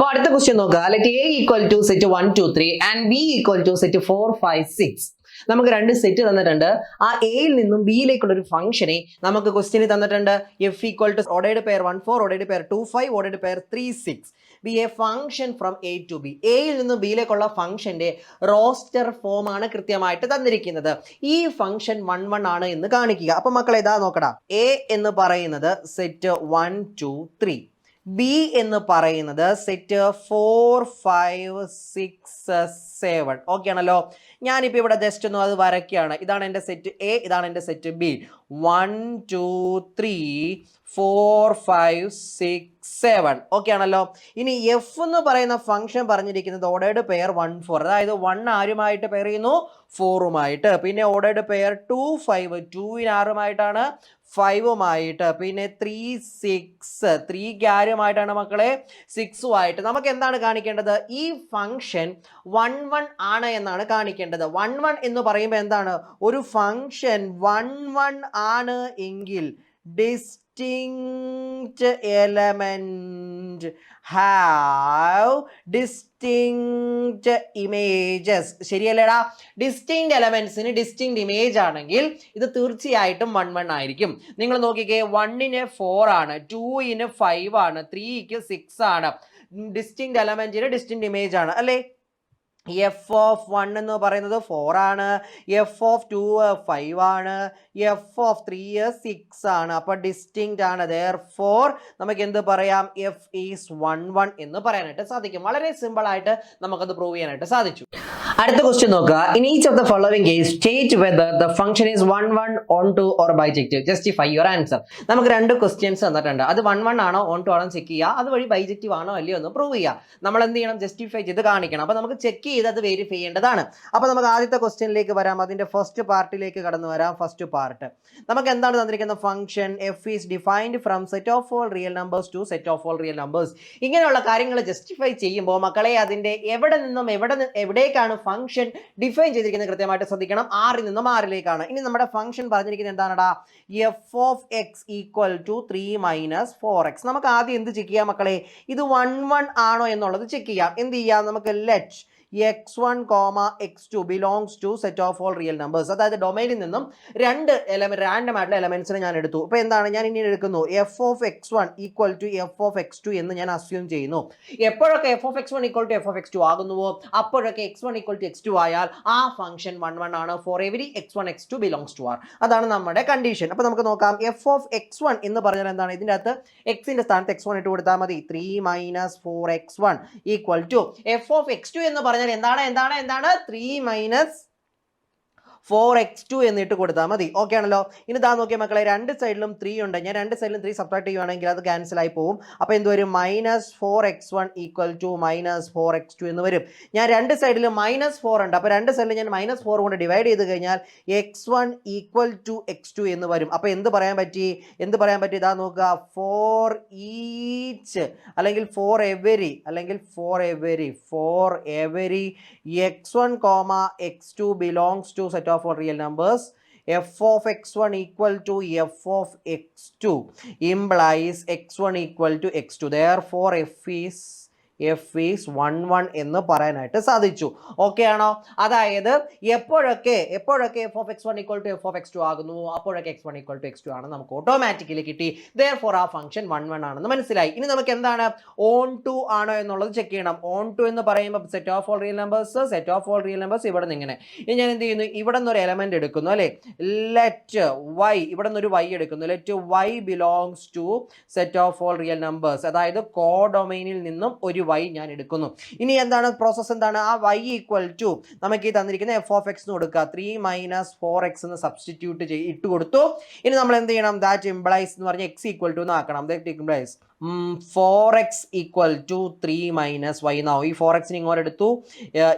അപ്പോൾ അടുത്ത ക്വസ്റ്റ്യൻ നോക്കുക. Let A equal to set 1 2 3 and B equal to set 4 5 6. നമുക്ക് രണ്ട് സെറ്റ് തന്നിട്ടുണ്ട്. ആ എയിൽ നിന്നും ബിയിലേക്കുള്ള ഒരു ഫംഗ്ഷനെ നമുക്ക് ക്വസ്റ്റ്യൻ തന്നിട്ടുണ്ട്. F equal to ordered pair 1 4, ordered pair 2 5, ordered pair 3 6. Be a function from A to B. എയിൽ നിന്നും ബിയിലേക്കുള്ള ഫംഗ്ഷന്റെ റോസ്റ്റർ ഫോം ആണ് കൃത്യമായിട്ട് തന്നിരിക്കുന്നത്. ഈ ഫംഗ്ഷൻ 1 1 ആണ് എന്ന് കാണിക്കുക. അപ്പൊ മക്കളെ ഇതാ നോക്കടാ. എ എന്ന് പറയുന്നത് സെറ്റ് 1 2 3, ബി എന്ന് പറയുന്നത് സെറ്റ് 4 5 6 7. ഓക്കെ ആണല്ലോ. ഞാനിപ്പോൾ ഇവിടെ ജസ്റ്റ് ഒന്ന് അത് വരയ്ക്കുകയാണ്. ഇതാണ് എൻ്റെ സെറ്റ് എ, ഇതാണ് എൻ്റെ സെറ്റ് ബി. 1 2 3 4 5 6 7. ഓക്കെ ആണല്ലോ. ഇനി എഫ് എന്ന് പറയുന്ന ഫംഗ്ഷൻ പറഞ്ഞിരിക്കുന്നത് ഓർഡേർഡ് പെയർ 1 4, അതായത് 1 ആരുമായിട്ട് പെയർ ചെയ്യുന്നു? 4ഉമായിട്ട്. പിന്നെ ഓർഡേർഡ് പെയർ 2 5, 2 ആരുമായിട്ടാണ്? 5ഉമായിട്ട്. പിന്നെ 3 6, 3 ആരുമായിട്ടാണ് മക്കളെ? 6ഉമായിട്ട്. നമുക്ക് എന്താണ് കാണിക്കേണ്ടത്? ഈ ഫംഗ്ഷൻ 1 1 ആണ് എന്നാണ് കാണിക്കേണ്ടത്. 1 1 എന്ന് പറയുമ്പോൾ എന്താണ്? ഒരു ഫംഗ്ഷൻ 1 1 ആണ് എങ്കിൽ distinct element have distinct images. ശരിയല്ലേടാ? ഡിസ്റ്റിങ്ക്റ്റ് എലമെന്റ്സിന് ഡിസ്റ്റിങ്ക്റ്റ് ഇമേജ് ആണെങ്കിൽ ഇത് തീർച്ചയായിട്ടും 1 1 ആയിരിക്കും. നിങ്ങൾ നോക്കിക്കേ, 1ന് 4 ആണ്, 2ന് 5 ആണ്, 3ക്ക് 6 ആണ്. ഡിസ്റ്റിങ്ക്റ്റ് എലമെന്റിന് ഡിസ്റ്റിങ്ക്റ്റ് ഇമേജ് ആണ് അല്ലേ? എഫ് ഓഫ് 1 എന്ന് പറയുന്നത് 4 ആണ്, എഫ് ഓഫ് 2 5 ആണ്, എഫ് ഓഫ് 3 6 ആണ്. അപ്പൊ ഡിസ്റ്റിങ്ക്റ്റ് ആണ്. therefore നമുക്ക് എന്ത് പറയാം? എഫ് ഈസ് 1 1 എന്ന് പറയാനായിട്ട് സാധിക്കും. വളരെ സിമ്പിൾ ആയിട്ട് നമുക്കത് പ്രൂവ് ചെയ്യാനായിട്ട് സാധിച്ചു. അടുത്ത ക്വസ്റ്റ്യൻ നോക്കുക. In each of the following case state whether the function is 1 1 on two or bijective. Justify your answer. നമുക്ക് രണ്ട് ക്വസ്റ്റ്യൻസ് തന്നിട്ടുണ്ട്. അത് 1 1 ആണോ ഓൺ ടു ആണോ ചെക്ക് ചെയ്യുക, അതുവഴി ബൈജക്റ്റീവ് ആണോ അല്ലയോ എന്ന് പ്രൂവ് ചെയ്യുക. നമ്മൾ എന്ത് ചെയ്യണം? ജസ്റ്റിഫൈ ചെയ്ത് കാണിക്കണം. അപ്പൊ നമുക്ക് ചെക്ക് ചെയ്ത് അത് വെരിഫൈ ചെയ്യേണ്ടതാണ്. അപ്പൊ നമുക്ക് ആദ്യത്തെ ക്വസ്റ്റ്യനിലേക്ക് വരാം. അതിന്റെ ഫസ്റ്റ് പാർട്ടിലേക്ക് കടന്നു വരാം. ഫസ്റ്റ് പാർട്ട് നമുക്ക് എന്താണ് തന്നിരിക്കുന്ന? Function F is defined from set of all real numbers to set of all real numbers. ഇങ്ങനെയുള്ള കാര്യങ്ങൾ ജസ്റ്റിഫൈ ചെയ്യുമ്പോൾ മക്കളെ അതിന്റെ എവിടെ നിന്നും എവിടേക്കാണ് ഫംഗ്ഷൻ ഡിഫൈൻ ചെയ്തിരിക്കുന്നത് കൃത്യമായിട്ട് ശ്രദ്ധിക്കണം. ആറിൽ നിന്നും ആറിലേക്കാണ്. ഇനി നമ്മുടെ ഫംഗ്ഷൻ പറഞ്ഞിരിക്കുന്നത് എന്താണടാ? F of X equal to 3 - 4x. നമുക്ക് ആദ്യം എന്ത് ചെക്ക് ചെയ്യാം മക്കളെ? ഇത് 1 1 ആണോ എന്നുള്ളത് ചെക്ക് ചെയ്യാം. എന്ത് ചെയ്യാം? നമുക്ക് let x1, x2 belongs to set of all real numbers. അതായത് ഡൊമൈനിൽ നിന്നും രണ്ട് റാൻഡം ആയിട്ടുള്ള എലമെന്റ്സിനെ ഞാൻ എടുത്തു. ഇപ്പൊ എന്താണ് ഞാൻ ഇനി എടുക്കുന്നു? F of x1 equal to F of x2 എന്ന് ഞാൻ അസ്യൂം ചെയ്യുന്നു. എപ്പോഴൊക്കെ F of x1 equal to F of x2 ആകുന്നുവോ അപ്പോഴൊക്കെ x1 ഈക്വൽ ടു x2 ആയാൽ ആ ഫംഗ്ഷൻ 1 1 ആണ്. For every x1 x2 belongs to R. അതാണ് നമ്മുടെ കണ്ടീഷൻ. അപ്പൊ നമുക്ക് നോക്കാം. എഫ് ഓഫ് x1 എന്ന് പറഞ്ഞാൽ എന്താണ്? ഇതിന്റെ അകത്ത് എക്സിന്റെ സ്ഥാനത്ത് x1 ഇട്ട് കൊടുത്താൽ മതി. 3 - 4x1 equal to F of x2 എന്ന് പറഞ്ഞാൽ എന്താണ് 3 - 4x2 എന്നിട്ട് കൊടുത്താൽ മതി. ഓക്കെ ആണല്ലോ. ഇനി ഇതാ നോക്കിയ മക്കളെ, രണ്ട് സൈഡിലും 3 ഉണ്ട്. ഞാൻ രണ്ട് സൈഡിലും 3 സബ്ട്രാക്ട് ചെയ്യുവാണെങ്കിൽ അത് ക്യാൻസൽ ആയി പോകും. അപ്പോൾ എന്ത് വരും? -4x1 ഈക്വൽ ടു -4x2 എന്ന് വരും. ഞാൻ രണ്ട് സൈഡിലും -4 ഉണ്ട്. അപ്പോൾ രണ്ട് സൈഡിലും ഞാൻ -4 കൊണ്ട് ഡിവൈഡ് ചെയ്ത് കഴിഞ്ഞാൽ x1 ഈക്വൽ ടു x2 എന്ന് വരും. അപ്പോൾ എന്ത് പറയാൻ പറ്റി? ഇതാ നോക്കുക, ഫോർ ഈച്ച് അല്ലെങ്കിൽ for every x1, x2 belongs to set of all real numbers, f of x1 equal to f of x2 implies x1 equal to x2. Therefore f is 1 1 എന്ന് പറയാനായിട്ട് സാധിച്ചു. ഓക്കെ ആണോ? അതായത് എപ്പോഴൊക്കെ f of x1 equal to f of x2 ആകുന്നു അപ്പോഴൊക്കെ x1 equal to x2 ആണ് നമുക്ക് ഓട്ടോമാറ്റിക്കലി കിട്ടി. therefore ആ ഫംഗ്ഷൻ 1 1 ആണെന്ന് മനസ്സിലായി. ഇനി നമുക്ക് എന്താണ് ഓൺ ടു ആണോ എന്നുള്ളത് ചെക്ക് ചെയ്യണം. ഓൺ ടു എന്ന് പറയുമ്പോൾ set of all real numbers ഇവിടെ നിന്ന് ഇങ്ങനെ. ഇനി ഞാൻ എന്ത് ചെയ്യുന്നു? ഇവിടെ നിന്ന് ഒരു എലമെന്റ് എടുക്കുന്നു അല്ലേ? ലെറ്റ് y, ഇവിടെ നിന്ന് ഒരു y എടുക്കുന്നു. Let y belongs to set of all real numbers. അതായത് കോഡൊമൈനിൽ നിന്നും ഒരു y ഞാൻ എടുക്കുന്നു. ഇനി എന്താണ് പ്രോസസ്? എന്താണ്? ആ y ഈക്വൽ ടു നമുക്ക് ഈ തന്നിരിക്കുന്ന എഫ് ഓഫ് എക്സ് കൊടുക്കുക. 3 - 4x എന്ന് സബ്സ്റ്റിറ്റ്യൂട്ട് ഇട്ട് കൊടുത്തു. ഇനി നമ്മൾ എന്ത് ചെയ്യണം? ദാറ്റ് ഇംപ്ലൈസ് എന്ന് പറഞ്ഞാൽ x ഈക്വൽ ടു എന്ന് ആക്കണം. That implies 4x equal to 3 - y എന്നാവും. ഈ 4x ഇങ്ങോട്ട് എടുത്തു,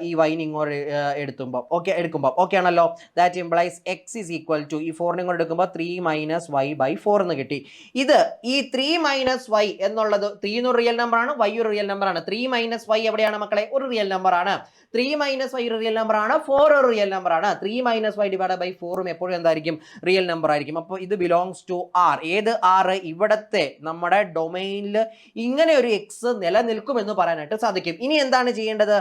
ഈ y ഇങ്ങോട്ട് എടുക്കുമ്പോൾ ഓക്കെ ആണല്ലോ. That implies x is equal to ഈ 4 ഇങ്ങോട്ട് എടുക്കുമ്പോൾ 3 - y/4 എന്ന് കിട്ടി. ഇത് ഈ 3 - y എന്നുള്ളത് 3 ഒരു റിയൽ നമ്പർ ആണ്, y ഒരു റിയൽ നമ്പർ ആണ്. 3 - y എവിടെയാണ് മക്കളെ? ഒരു റിയൽ നമ്പർ ആണ്. 3 - y ഒരു റിയൽ നമ്പർ ആണ്, 4 ഒരു റിയൽ നമ്പർ ആണ്. 3 - y ഡിവൈഡ് ബൈ 4 എപ്പോഴും എന്തായിരിക്കും? റിയൽ നമ്പർ ആയിരിക്കും. അപ്പോൾ ഇത് ബിലോങ്സ് ടു R. ഏത് R? ഇവിടത്തെ നമ്മുടെ ഡൊമൈൻ ഡൊമൈനിൽ ഇങ്ങനെ ഒരു എക്സ് നിലനിൽക്കുമെന്ന് പറയാനായിട്ട് സാധിക്കും. ഇനി എന്താണ് ചെയ്യേണ്ടത്?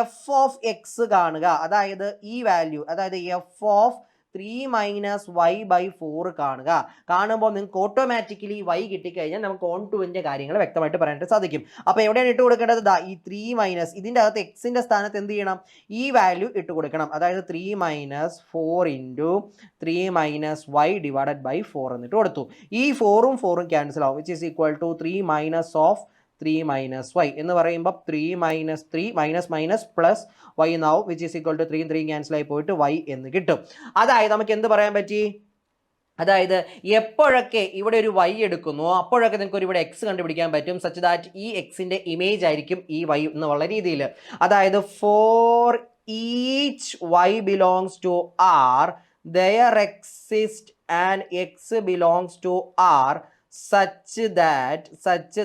എഫ് ഓഫ് എക്സ് കാണുക, അതായത് ഈ വാല്യൂ, അതായത് F of 3 minus Y by 4 കാണുക. കാണുമ്പോൾ നിങ്ങൾക്ക് ഓട്ടോമാറ്റിക്കലി വൈ കിട്ടിക്കഴിഞ്ഞാൽ നമുക്ക് ഓൺ ടുവിൻ്റെ കാര്യങ്ങൾ വ്യക്തമായിട്ട് പറയാനായിട്ട് സാധിക്കും. അപ്പോൾ എവിടെയാണ് ഇട്ട് കൊടുക്കേണ്ടത്? ഈ 3 മൈനസ്, ഇതിൻ്റെ അകത്ത് എക്സിൻ്റെ സ്ഥാനത്ത് എന്ത് ചെയ്യണം? ഈ വാല്യൂ ഇട്ട് കൊടുക്കണം. അതായത് 3 minus 4 into 3 minus y divided by 4 എന്നിട്ട് കൊടുത്തു. ഈ 4ഉം 4ഉം ക്യാൻസൽ ആവും, which is equal to 3 minus of 3 minus y എന്ന് പറയുമ്പോൾ 3 minus 3 minus minus plus y എന്നാവും, which is equal to 3 3 cancel ആയി പോയിട്ട് വൈ എന്ന് കിട്ടും. അതായത് നമുക്ക് എന്ത് പറയാൻ പറ്റി? അതായത് എപ്പോഴൊക്കെ ഇവിടെ ഒരു വൈ എടുക്കുന്നു അപ്പോഴൊക്കെ നിങ്ങൾക്ക് ഇവിടെ എക്സ് കണ്ടുപിടിക്കാൻ പറ്റും, സച്ച് ദാറ്റ് ഈ എക്സിൻ്റെ ഇമേജ് ആയിരിക്കും ഈ വൈ എന്നുള്ള രീതിയിൽ. അതായത് for each Y belongs to R there exists an x belongs to R such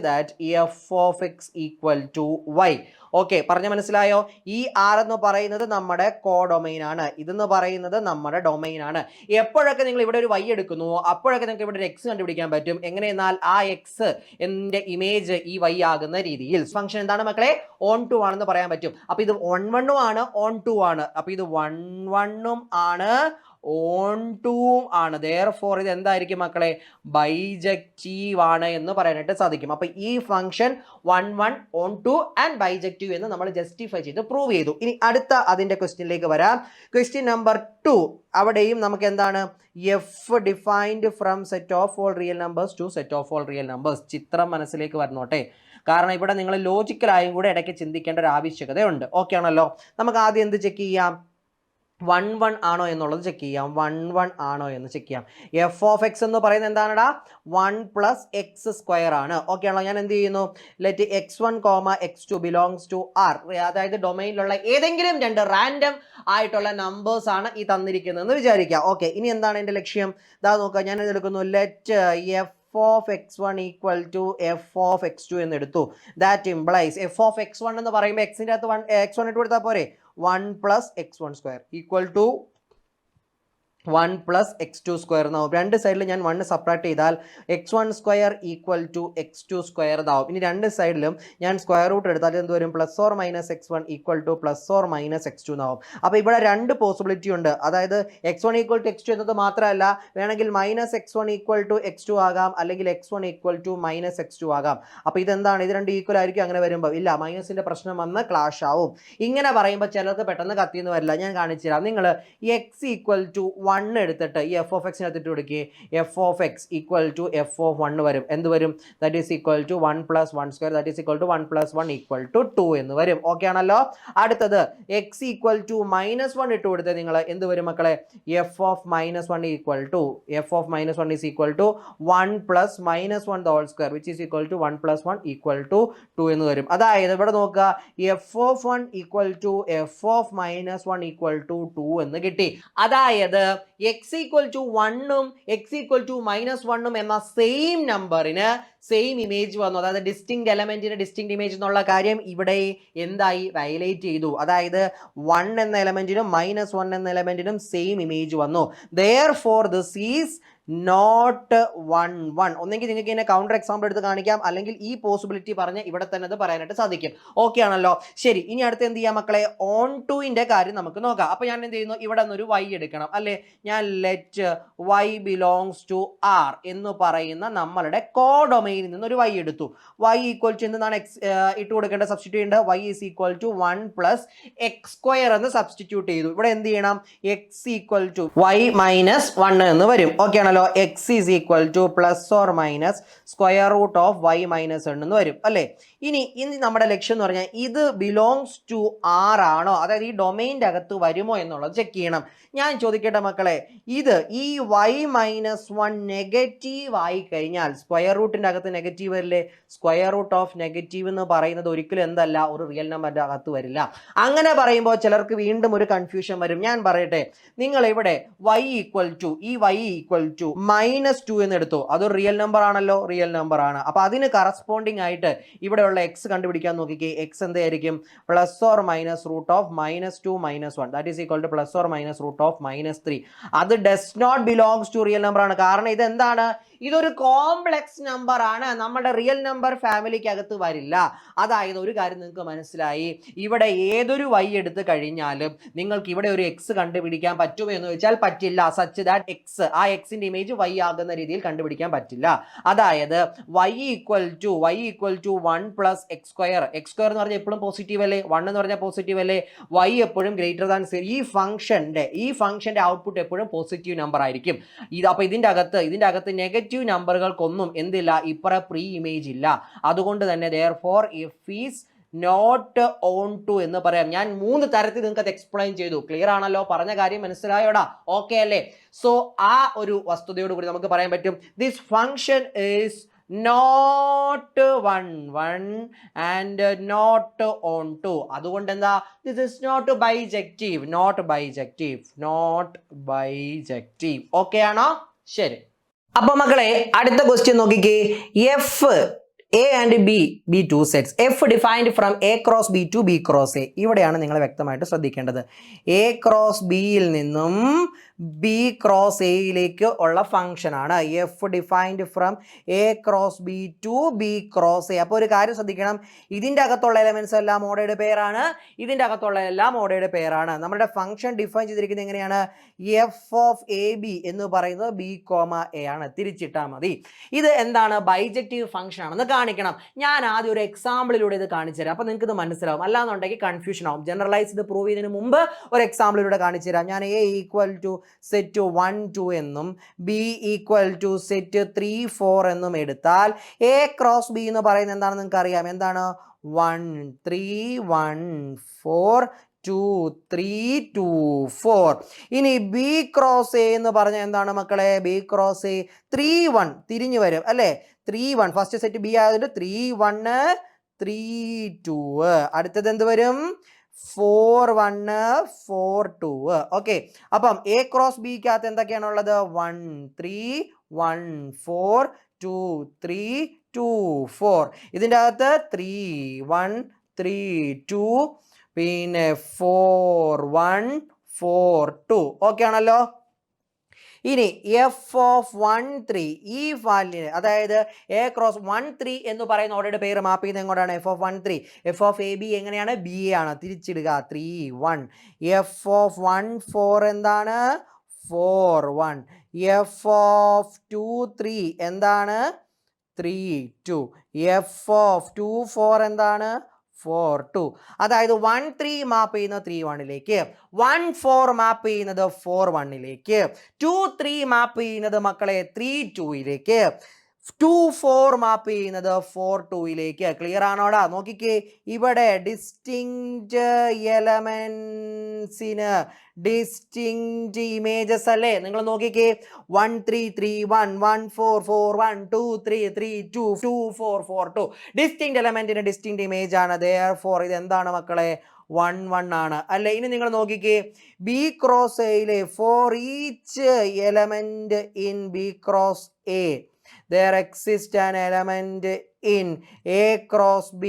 that f of x equal to y. Okay, പറഞ്ഞ മനസ്സിലായോ? ഈ ആർ എന്ന് പറയുന്നത് നമ്മുടെ കോഡൊമൈൻ ആണ്, ഇതെന്ന് പറയുന്നത് നമ്മുടെ ഡൊമൈൻ ആണ്. എപ്പോഴൊക്കെ നിങ്ങൾ ഇവിടെ ഒരു വൈ എടുക്കുന്നു അപ്പോഴൊക്കെ നിങ്ങൾക്ക് ഇവിടെ ഒരു എക്സ് കണ്ടുപിടിക്കാൻ പറ്റും. എങ്ങനെയെന്നാൽ ആ എക്സ് എൻ്റെ ഇമേജ് ഈ വൈ ആകുന്ന രീതിയിൽ. ഫംഗ്ഷൻ എന്താണ് മക്കളെ? ഓൺ ടു ആണെന്ന് പറയാൻ പറ്റും. അപ്പോൾ ഇത് 1 1 ആണ്, ഓൺ ടു ആണ്. അപ്പോൾ ഇത് 1 1 ആണ്, ഓൺ ടു ആണ്. therefore ഇത് എന്തായിരിക്കും മക്കളെ? ബൈജക്റ്റീവ് ആണ് എന്ന് പറയാനായിട്ട് സാധിക്കും. അപ്പോൾ ഈ function 1 1 on two and bijective എന്ന് നമ്മൾ ജസ്റ്റിഫൈ ചെയ്ത് പ്രൂവ് ചെയ്തു. ഇനി അടുത്ത അതിൻ്റെ ക്വസ്റ്റ്യനിലേക്ക് വരാം. Question number 2. അവിടെയും നമുക്ക് എന്താണ്? F defined from set of all real numbers to set of all real numbers. ചിത്രം മനസ്സിലേക്ക് വരണോട്ടെ, കാരണം ഇവിടെ നിങ്ങൾ ലോജിക്കലായും കൂടെ ഇടയ്ക്ക് ചിന്തിക്കേണ്ട ഒരു ആവശ്യകതയുണ്ട്. ഓക്കെ ആണല്ലോ? നമുക്ക് ആദ്യം എന്ത് ചെക്ക് ചെയ്യാം? 1 1 ആണോ എന്നുള്ളത് ചെക്ക് ചെയ്യാം. 1 1 ആണോ എന്ന് ചെക്ക് ചെയ്യാം. എഫ് ഓഫ് എക്സ് എന്ന് പറയുന്നത് എന്താണെടാ? 1 പ്ലസ് എക്സ് സ്ക്വയർ ആണ്. ഓക്കെ ആണോ? ഞാൻ എന്ത് ചെയ്യുന്നു? Let x1 x2 belongs to R. അതായത് ഡൊമൈനിലുള്ള ഏതെങ്കിലും 2 റാൻഡം ആയിട്ടുള്ള നമ്പേഴ്സ് ആണ് ഈ തന്നിരിക്കുന്നതെന്ന് വിചാരിക്കുക. ഓക്കെ, ഇനി എന്താണ് എൻ്റെ ലക്ഷ്യം? ഇതാ നോക്കുക, ഞാൻ എടുക്കുന്നു let F of x1 equal to f of x2 എന്ന് എടുത്തു. That implies f of x1 എന്ന് പറയുമ്പോൾ എക്സിൻ്റെ അകത്ത് x1 ഇട്ട് കൊടുത്താൽ പോരെ? 1 plus x1 square equal to 1 plus x2 square എന്നാവും. രണ്ട് സൈഡിൽ ഞാൻ 1 സബ്ട്രാക്ട് ചെയ്താൽ x1 square equal to x2 square എന്നാവും. ഇനി രണ്ട് സൈഡിലും ഞാൻ സ്ക്വയർ റൂട്ട് എടുത്താൽ എന്ത് വരും? Plus or minus x1 equal to plus or minus x2 എന്നാവും. അപ്പോൾ ഇവിടെ രണ്ട് പോസിബിലിറ്റി ഉണ്ട്. അതായത് x1 ഈക്വൽ ടു x2 എന്നത് മാത്രമല്ല, വേണമെങ്കിൽ minus x1 equal to x2 ആകാം, അല്ലെങ്കിൽ x1 equal to minus x2 ആകാം. അപ്പോൾ ഇതെന്താണ്? ഇത് രണ്ട് ഈക്വൽ ആയിരിക്കും അങ്ങനെ വരുമ്പോൾ? ഇല്ല, മൈനസിൻ്റെ പ്രശ്നം വന്ന് ക്ലാഷ് ആവും. ഇങ്ങനെ പറയുമ്പോൾ ചിലർക്ക് പെട്ടെന്ന് കത്തിയെന്ന് വരില്ല. ഞാൻ കാണിച്ചു തരാം. നിങ്ങൾ x ഈക്വൽ ടു 1 എടുത്തിട്ട് ഈ എഫ് ഓഫ് എക്സിന് എടുത്തിട്ട് കൊടുക്കുക. F of X equal to F of 1 വരും. എന്ത് വരും? That is equal to 1 plus 1 square that is equal to 1 plus 1 equal to 2 എന്ന് വരും. ഓക്കെ ആണല്ലോ? അടുത്തത് എക്സ് ഈക്വൽ ടു മൈനസ് 1 ഇട്ട് കൊടുത്ത് നിങ്ങൾ എന്ത് വരും മക്കളെ? F of minus 1 equal to F of minus 1 is equal to 1 plus minus 1 the whole square which is equal to 1 plus 1 equal to 2 എന്ന് വരും. അതായത് ഇവിടെ നോക്കുക, f of 1 equal to F of minus 1 equal to 2 എന്ന് കിട്ടി. അതായത് x equal to 1ഉം x equal to minus 1ഉം എന്ന സെയിം നമ്പറിന് സെയിം ഇമേജ് വന്നു. അതായത് ഡിസ്റ്റിങ്ക്ട് എലമെന്റിന് ഡിസ്റ്റിങ്ക്ട് ഇമേജ് എന്നുള്ള കാര്യം ഇവിടെ എന്തായി? വയലേറ്റ് ചെയ്തു. അതായത് 1 എന്ന എലമെന്റിനും മൈനസ് 1 എന്ന എലമെന്റിനും സെയിം ഇമേജ് വന്നു. therefore this is not 1 1. ഒന്നെങ്കിൽ നിങ്ങൾക്ക് ഇതിനെ കൗണ്ടർ എക്സാമ്പിൾ എടുത്ത് കാണിക്കാം, അല്ലെങ്കിൽ ഈ പോസിബിലിറ്റി പറഞ്ഞ് ഇവിടെ തന്നെ അത് പറയാനായിട്ട് സാധിക്കും. ഓക്കെ ആണല്ലോ? ശരി, ഇനി അടുത്ത് എന്ത് ചെയ്യാം മക്കളെ? ഓൺ ടുവിൻ്റെ കാര്യം നമുക്ക് നോക്കാം. അപ്പോൾ ഞാൻ എന്ത് ചെയ്യുന്നു? ഇവിടെ നിന്നൊരു വൈ എടുക്കണം അല്ലേ? ഞാൻ let Y belongs to R എന്ന് പറയുന്ന നമ്മളുടെ കോഡൊമൈനിൽ നിന്നൊരു വൈ എടുത്തു. വൈ ഈക്വൽ ടു എന്താണ് ഇട്ട് കൊടുക്കേണ്ട? സബ്സ്റ്റിറ്റ്യൂട്ട് ചെയ്യേണ്ട Y is equal to 1 plus X square എന്ന് സബ്സ്റ്റിറ്റ്യൂട്ട് ചെയ്തു. ഇവിടെ എന്ത് ചെയ്യണം? X equal to Y minus 1 എന്ന് വരും. ഓക്കെ ആണല്ലോ? x is equal to plus or minus square root of y minus 1 എന്ന് വരും അല്ലേ? ഇനി നമ്മുടെ ലക്ഷ്യം എന്ന് പറഞ്ഞാൽ ഇത് ബിലോങ്സ് ടു ആർ ആണോ, അതായത് ഈ ഡൊമൈൻ്റെ അകത്ത് വരുമോ എന്നുള്ളത് ചെക്ക് ചെയ്യണം. ഞാൻ ചോദിക്കട്ടെ മക്കളെ, ഇത് ഈ y മൈനസ് 1 നെഗറ്റീവ് ആയി കഴിഞ്ഞാൽ സ്ക്വയർ റൂട്ടിൻ്റെ അകത്ത് നെഗറ്റീവ് വരില്ലേ? സ്ക്വയർ റൂട്ട് ഓഫ് നെഗറ്റീവ് എന്ന് പറയുന്നത് ഒരിക്കലും എന്തല്ല? ഒരു റിയൽ നമ്പറിൻ്റെ അകത്ത് വരില്ല. അങ്ങനെ പറയുമ്പോൾ ചിലർക്ക് വീണ്ടും ഒരു കൺഫ്യൂഷൻ വരും. ഞാൻ പറയട്ടെ, നിങ്ങൾ ഇവിടെ y ഈക്വൽ ടു ഈ y ഈക്വൽ ടു -2 എന്ന് എടുത്തു. അതൊരു റിയൽ നമ്പർ ആണല്ലോ? റിയൽ നമ്പർ ആണ്. അപ്പോൾ അതിന് കറസ്പോണ്ടിങ് ആയിട്ട് ഇവിടെയുള്ള എക്സ് കണ്ടുപിടിക്കാൻ നോക്കിക്കേ. എക്സ് എന്തായിരിക്കും? Plus or minus root of -2 - 1 that is equal to plus or minus root of -3. അത് does not belongs to real number ആണ്. കാരണം ഇത് എന്താണ്? ഇതൊരു കോംപ്ലക്സ് നമ്പർ ആണ്, നമ്മുടെ റിയൽ നമ്പർ ഫാമിലിക്ക് അകത്ത് വരില്ല. അതായത് ഒരു കാര്യം നിങ്ങൾക്ക് മനസ്സിലായി, ഇവിടെ ഏതൊരു y എടുത്ത് കഴിഞ്ഞാലും നിങ്ങൾക്ക് ഇവിടെ ഒരു x കണ്ടുപിടിക്കാൻ പറ്റുമോ എന്ന് ചോദിച്ചാൽ പറ്റില്ല. സച്ച് ദാറ്റ് x, ആ എക്സിന്റെ ഇമേജ് y ആകുന്ന രീതിയിൽ കണ്ടുപിടിക്കാൻ പറ്റില്ല. അതായത് y equal to 1 plus X square എന്ന് പറഞ്ഞാൽ എപ്പോഴും പോസിറ്റീവ് അല്ലേ, 1 എന്ന് പറഞ്ഞാൽ പോസിറ്റീവ് അല്ലേ, y എപ്പോഴും ഗ്രേറ്റർ ദാൻ 0. ഈ ഫംഗ്ഷന്റെ ഔട്ട്പുട്ട് എപ്പോഴും പോസിറ്റീവ് നമ്പർ ആയിരിക്കും. അപ്പൊ ഇതിന്റെ അകത്ത് നെഗറ്റീവ് നമ്പറുകൾക്കൊന്നും എന്തില്ല, ഇപ്പറ പ്രീ ഇമേജ് ഇല്ല. അതുകൊണ്ട് തന്നെ therefore f is not on to എന്ന് പറയാം. ഞാൻ 3 തരത്തിൽ നിങ്ങൾക്ക് അത് എക്സ്പ്ലെയിൻ ചെയ്തു. ക്ലിയർ ആണല്ലോ? പറഞ്ഞ കാര്യം മനസ്സിലായോടാ? ഓക്കെ അല്ലേ? സോ ആ ഒരു വസ്തുതയോട് കൂടി നമുക്ക് പറയാൻ പറ്റും this function is not 1 and not on to. അതുകൊണ്ട് എന്താ, this is not bijective. Okay ആണോ? ശരി. അപ്പൊ മക്കളെ അടുത്ത ക്വസ്റ്റ്യൻ നോക്കിക്കേ. F A and B two sets. F defined from A cross B to B cross A. ഇവിടെയാണ് നിങ്ങൾ വ്യക്തമായിട്ട് ശ്രദ്ധിക്കേണ്ടത്. A cross B യിൽ നിന്നും B cross A യിലേക്ക് ഉള്ള ഫംഗ്ഷൻ ആണ് F defined from A cross B to B cross A. അപ്പോൾ ഒരു കാര്യം ശ്രദ്ധിക്കണം, ഇതിൻ്റെ അകത്തുള്ള എലമെന്റ്സ് എല്ലാം ഓർഡേർഡ് പെയറാണ്, ഇതിൻ്റെ അകത്തുള്ള എല്ലാം ഓർഡേർഡ് പെയറാണ്. നമ്മുടെ ഫംഗ്ഷൻ ഡിഫൈൻ ചെയ്തിരിക്കുന്നത് എങ്ങനെയാണ്? എഫ് ഓഫ് എ ബി എന്ന് പറയുന്നത് B, A ആണ്. തിരിച്ചിട്ടാൽ മതി. ഇത് എന്താണ്? ബൈജക്റ്റീവ് ഫംഗ്ഷൻ ആണെന്ന് കാണിക്കണം. ഞാൻ ആദ്യം ഒരു എക്സാമ്പിളിലൂടെ ഇത് കാണിച്ചു തരാം, അപ്പോൾ നിങ്ങൾക്ക് ഇത് മനസ്സിലാവും. അല്ലാന്നുണ്ടെങ്കിൽ കൺഫ്യൂഷൻ ആവും. ജനറലൈസ് ഇത് പ്രൂവ് ചെയ്യുന്നതിന് മുമ്പ് ഒരു എക്സാമ്പിളിലൂടെ കാണിച്ചു തരാം. ഞാൻ A ഈക്വൽ ടു സെറ്റ് 1 2 എന്നും B ഈക്വൽ ടു സെറ്റ് 3 4 എന്നും എടുത്താൽ A ക്രോസ് B എന്ന് പറയുന്നത് എന്താണെന്ന് നിങ്ങൾക്ക് അറിയാം. എന്താണ്? 1 3 1 4 2 3 2 4. ഇനി B ക്രോസ് A എന്ന് പറഞ്ഞാൽ എന്താണ് മക്കളെ? B ക്രോസ് A 3 1 തിരിഞ്ഞു വരും അല്ലേ? 3 1 ഫസ്റ്റ് സെറ്റ് B ആയതുകൊണ്ട് 3 1 3 2. അടുത്തത് എന്ത് വരും? 4 1 4 2. ഓക്കെ, അപ്പം A ക്രോസ് Bക്കകത്ത് എന്തൊക്കെയാണുള്ളത്? 1 3 1 4 2 3 2 4. ഇതിൻ്റെ അകത്ത് 3 1 3 2 പിന്നെ 4 1 4 2. ഓക്കെ ആണല്ലോ? ഇനി എഫ് ഓഫ് 1 3 ഈ വാല്യൂ, അതായത് എ ക്രോസ് 1 3 എന്ന് പറയുന്ന ഓർഡറുടെ പേര് മാപ്പ് ചെയ്യുന്നത് എങ്ങോട്ടാണ്? F of 1 3. F of A B എങ്ങനെയാണ്? ബി എ ആണ്. തിരിച്ചിടുക 3 1. എഫ് ഓഫ് 1 4 എന്താണ്? 4 1. എഫ് ഓഫ് 2 3 എന്താണ്? 3 2. എഫ് ഓഫ് 2 4 എന്താണ്? 4 2. അതായത് 1 3 മാപ്പ് ചെയ്യുന്നത് 3 1ലേക്ക്, 1 4 മാപ്പ് ചെയ്യുന്നത് 4 1ലേക്ക്, 2 3 മാപ്പ് ചെയ്യുന്നത് മക്കളെ 3 2യിലേക്ക്, 2 4 മാപ്പ് ചെയ്യുന്നത് 4 2യിലേക്ക്. ക്ലിയർ ആണോടാ? നോക്കിക്കേ, ഇവിടെ ഡിസ്റ്റിങ്ക്റ്റ് എലമെന്റ്സിന് ഡിസ്റ്റിങ്ക്റ്റ് ഇമേജസ് അല്ലേ? നിങ്ങൾ നോക്കിക്കേ, 1 3 3 1 1 4 4 1 2 3 3 2 2 4 4 2. ഡിസ്റ്റിങ്ക്റ്റ് എലമെന്റിന് ഡിസ്റ്റിങ്ക്റ്റ് ഇമേജ് ആണ്. therefore ഇത് എന്താണ് മക്കളെ? 1 1 ആണ് അല്ലേ? ഇനി നിങ്ങൾ നോക്കിക്കേ, ബി ക്രോസ് എയിലെ for each element in B cross A there exists an element in A cross B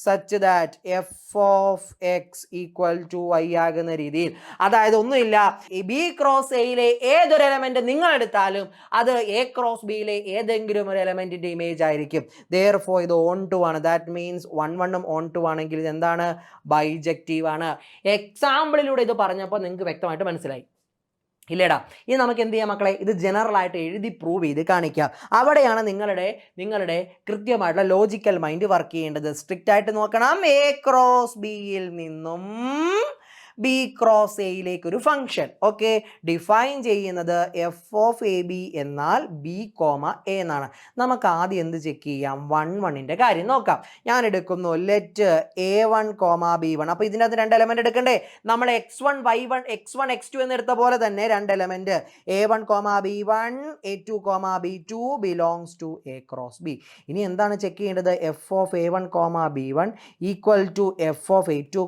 such that f of x equal to y ആകുന്ന രീതിയിൽ. അതായത് ഒന്നുമില്ല, ഈ ബി ക്രോസ് എയിലെ ഏതൊരു എലമെന്റ് നിങ്ങൾ എടുത്താലും അത് എ ക്രോസ് ബിയിലെ ഏതെങ്കിലും ഒരു എലമെന്റിന്റെ ഇമേജ് ആയിരിക്കും. therefore ഇത് ഓൺ ടു ആണ്. ദാറ്റ് മീൻസ് 1 1 ഓൺ ടു ആണെങ്കിൽ ഇത് എന്താണ്? ബൈജക്റ്റീവ് ആണ്. എക്സാമ്പിളിലൂടെ ഇത് പറഞ്ഞപ്പോൾ നിങ്ങൾക്ക് വ്യക്തമായിട്ട് മനസ്സിലായി ഇല്ലേടാ? ഇനി നമുക്ക് എന്ത് ചെയ്യാം മക്കളെ? ഇത് ജനറൽ ആയിട്ട് എഴുതി പ്രൂവ് ചെയ്ത് കാണിക്കാം. അവിടെയാണ് നിങ്ങളുടെ കൃത്യമായിട്ടുള്ള ലോജിക്കൽ മൈൻഡ് വർക്ക് ചെയ്യേണ്ടത്. സ്ട്രിക്റ്റ് ആയിട്ട് നോക്കണം. എ ക്രോസ് ബിയിൽ നിന്നും ബി ക്രോസ് എയിലേക്ക് ഒരു ഫംഗ്ഷൻ ഓക്കെ ഡിഫൈൻ ചെയ്യുന്നത് എഫ് ഓഫ് എ ബി എന്നാൽ ബി കോമ എ എന്നാണ്. നമുക്ക് ആദ്യം എന്ത് ചെക്ക് ചെയ്യാം? 1 1ൻ്റെ കാര്യം നോക്കാം. ഞാൻ എടുക്കുന്നു ലെറ്റ് A1 B1. അപ്പോൾ ഇതിനകത്ത് 2 എലമെന്റ് എടുക്കണ്ടേ? നമ്മൾ x1 y1 x1 x2 എന്ന് എടുത്ത പോലെ തന്നെ 2 element A1 B1 A2 B2 belongs to A cross B. ഇനി എന്താണ് ചെക്ക് ചെയ്യേണ്ടത്? F of A1 B1 equal to F of A2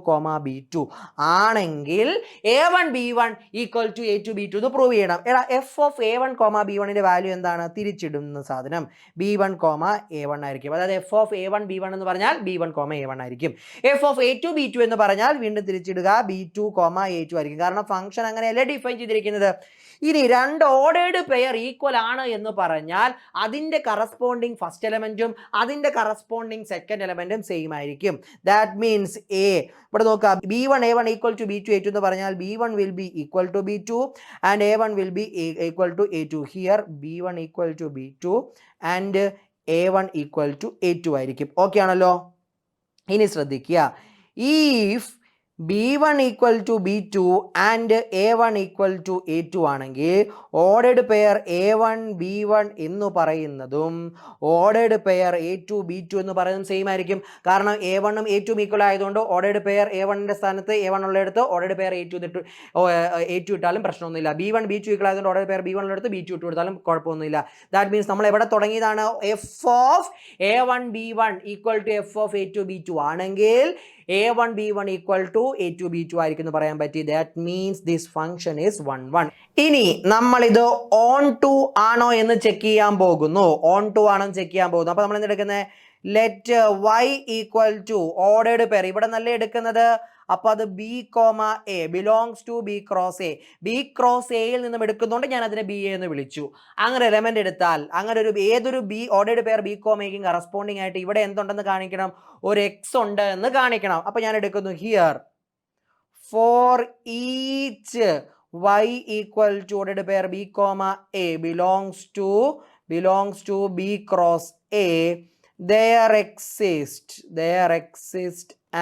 B2 ആണ് ആണെങ്കിൽ A1 B1 equal to A2 B2 എന്ന് പ്രൂവ് ചെയ്യണം. എടാ എഫ് ഓഫ് A1 B1ന്റെ വാല്യൂ എന്താണ്? തിരിച്ചിടുന്ന സാധനം B1 A1 ആയിരിക്കും. അതായത് എഫ് ഓഫ് A1 B1 എന്ന് പറഞ്ഞാൽ B1 A1 ആയിരിക്കും. എഫ് ഓഫ് A2 B2 എന്ന് പറഞ്ഞാൽ വീണ്ടും തിരിച്ചിടുക B2 A2 ആയിരിക്കും. കാരണം ഫംഗ്ഷൻ അങ്ങനെയല്ലേ ഡിഫൈൻ ചെയ്തിരിക്കുന്നത്. ഇനി രണ്ട് ഓർഡേർഡ് പെയർ ഈക്വൽ ആണ് എന്ന് പറഞ്ഞാൽ അതിന്റെ കറസ്പോണ്ടിങ് ഫസ്റ്റ് എലമെന്റും അതിന്റെ കറസ്പോണ്ടിങ് സെക്കൻഡ് എലമെന്റും സെയിം ആയിരിക്കും. ദാറ്റ് മീൻസ് ഇവിടെ നോക്കാം, B1 A1 equal to B2 A2 എന്ന് പറഞ്ഞാൽ B1 will be equal to B2 and A1 will be equal to A2. Here B1 equal to B2 and A1 equal to A2 ആയിരിക്കും. Okay ആണല്ലോ. ഇനി ശ്രദ്ധിക്കുക, if B1 equal to B2 and A1 equal to A2 ആണെങ്കിൽ ordered pair A1 B1 എന്ന് പറയുന്നതും ordered pair A2 B2 എന്ന് പറയുന്നതും same ആയിരിക്കും. കാരണം A1 ഉം A2 ഈക്വൽ ആയതുകൊണ്ട് ഓർഡേർഡ് പെയർ A1ന്റെ സ്ഥാനത്ത് A1 ഉള്ളിടത്ത് ഓർഡേർഡ് പെയർ A2 ഇട്ടാലും പ്രശ്നമൊന്നുമില്ല. B1 B2 ഈക്വൽ ആയതുകൊണ്ട് ഓർഡേർഡ് പെയർ B1 ഉള്ളിടത്ത് B2 ഇട്ട് കൊടുത്താലും കുഴപ്പമൊന്നുമില്ല. ദാറ്റ് മീൻസ് നമ്മൾ എവിടെ തുടങ്ങിയതാണ്? F of A1 B1 equal to F of A2 B2 ആണെങ്കിൽ A1 B1 equal to A2 B2 ആയിരിക്കും എന്ന് പറയാൻ പറ്റി. That means this function is 1 1. ഇനി നമ്മൾ ഇത് ഓൺ ടു ആണോ എന്ന് ചെക്ക് ചെയ്യാൻ പോകുന്നു. ഓൺ ടു ആണോ എന്ന് ചെക്ക് ചെയ്യാൻ പോകുന്നു. അപ്പൊ നമ്മൾ എന്തെടുക്കുന്നത്? Let y equal to ordered pair ഇവിടെ നല്ല എടുക്കുന്നത്. അപ്പൊ അത് B, A belongs to B cross A. B cross എയിൽ നിന്നും എടുക്കുന്നതുകൊണ്ട് ഞാൻ അതിനെ B എന്ന് വിളിച്ചു. അങ്ങനെ എലമെന്റ് എടുത്താൽ അങ്ങനെ ഒരു ഏതൊരു B ഓർഡേർഡ് പെയർ B, Aക്കും കറസ്പോണ്ടിങ് ആയിട്ട് ഇവിടെ എന്തുണ്ടെന്ന് കാണിക്കണം? ഒരു X ഉണ്ട് എന്ന് കാണിക്കണം. അപ്പൊ ഞാൻ എടുക്കുന്നു here for each y equal to ordered pair B, A belongs to B cross A, there exists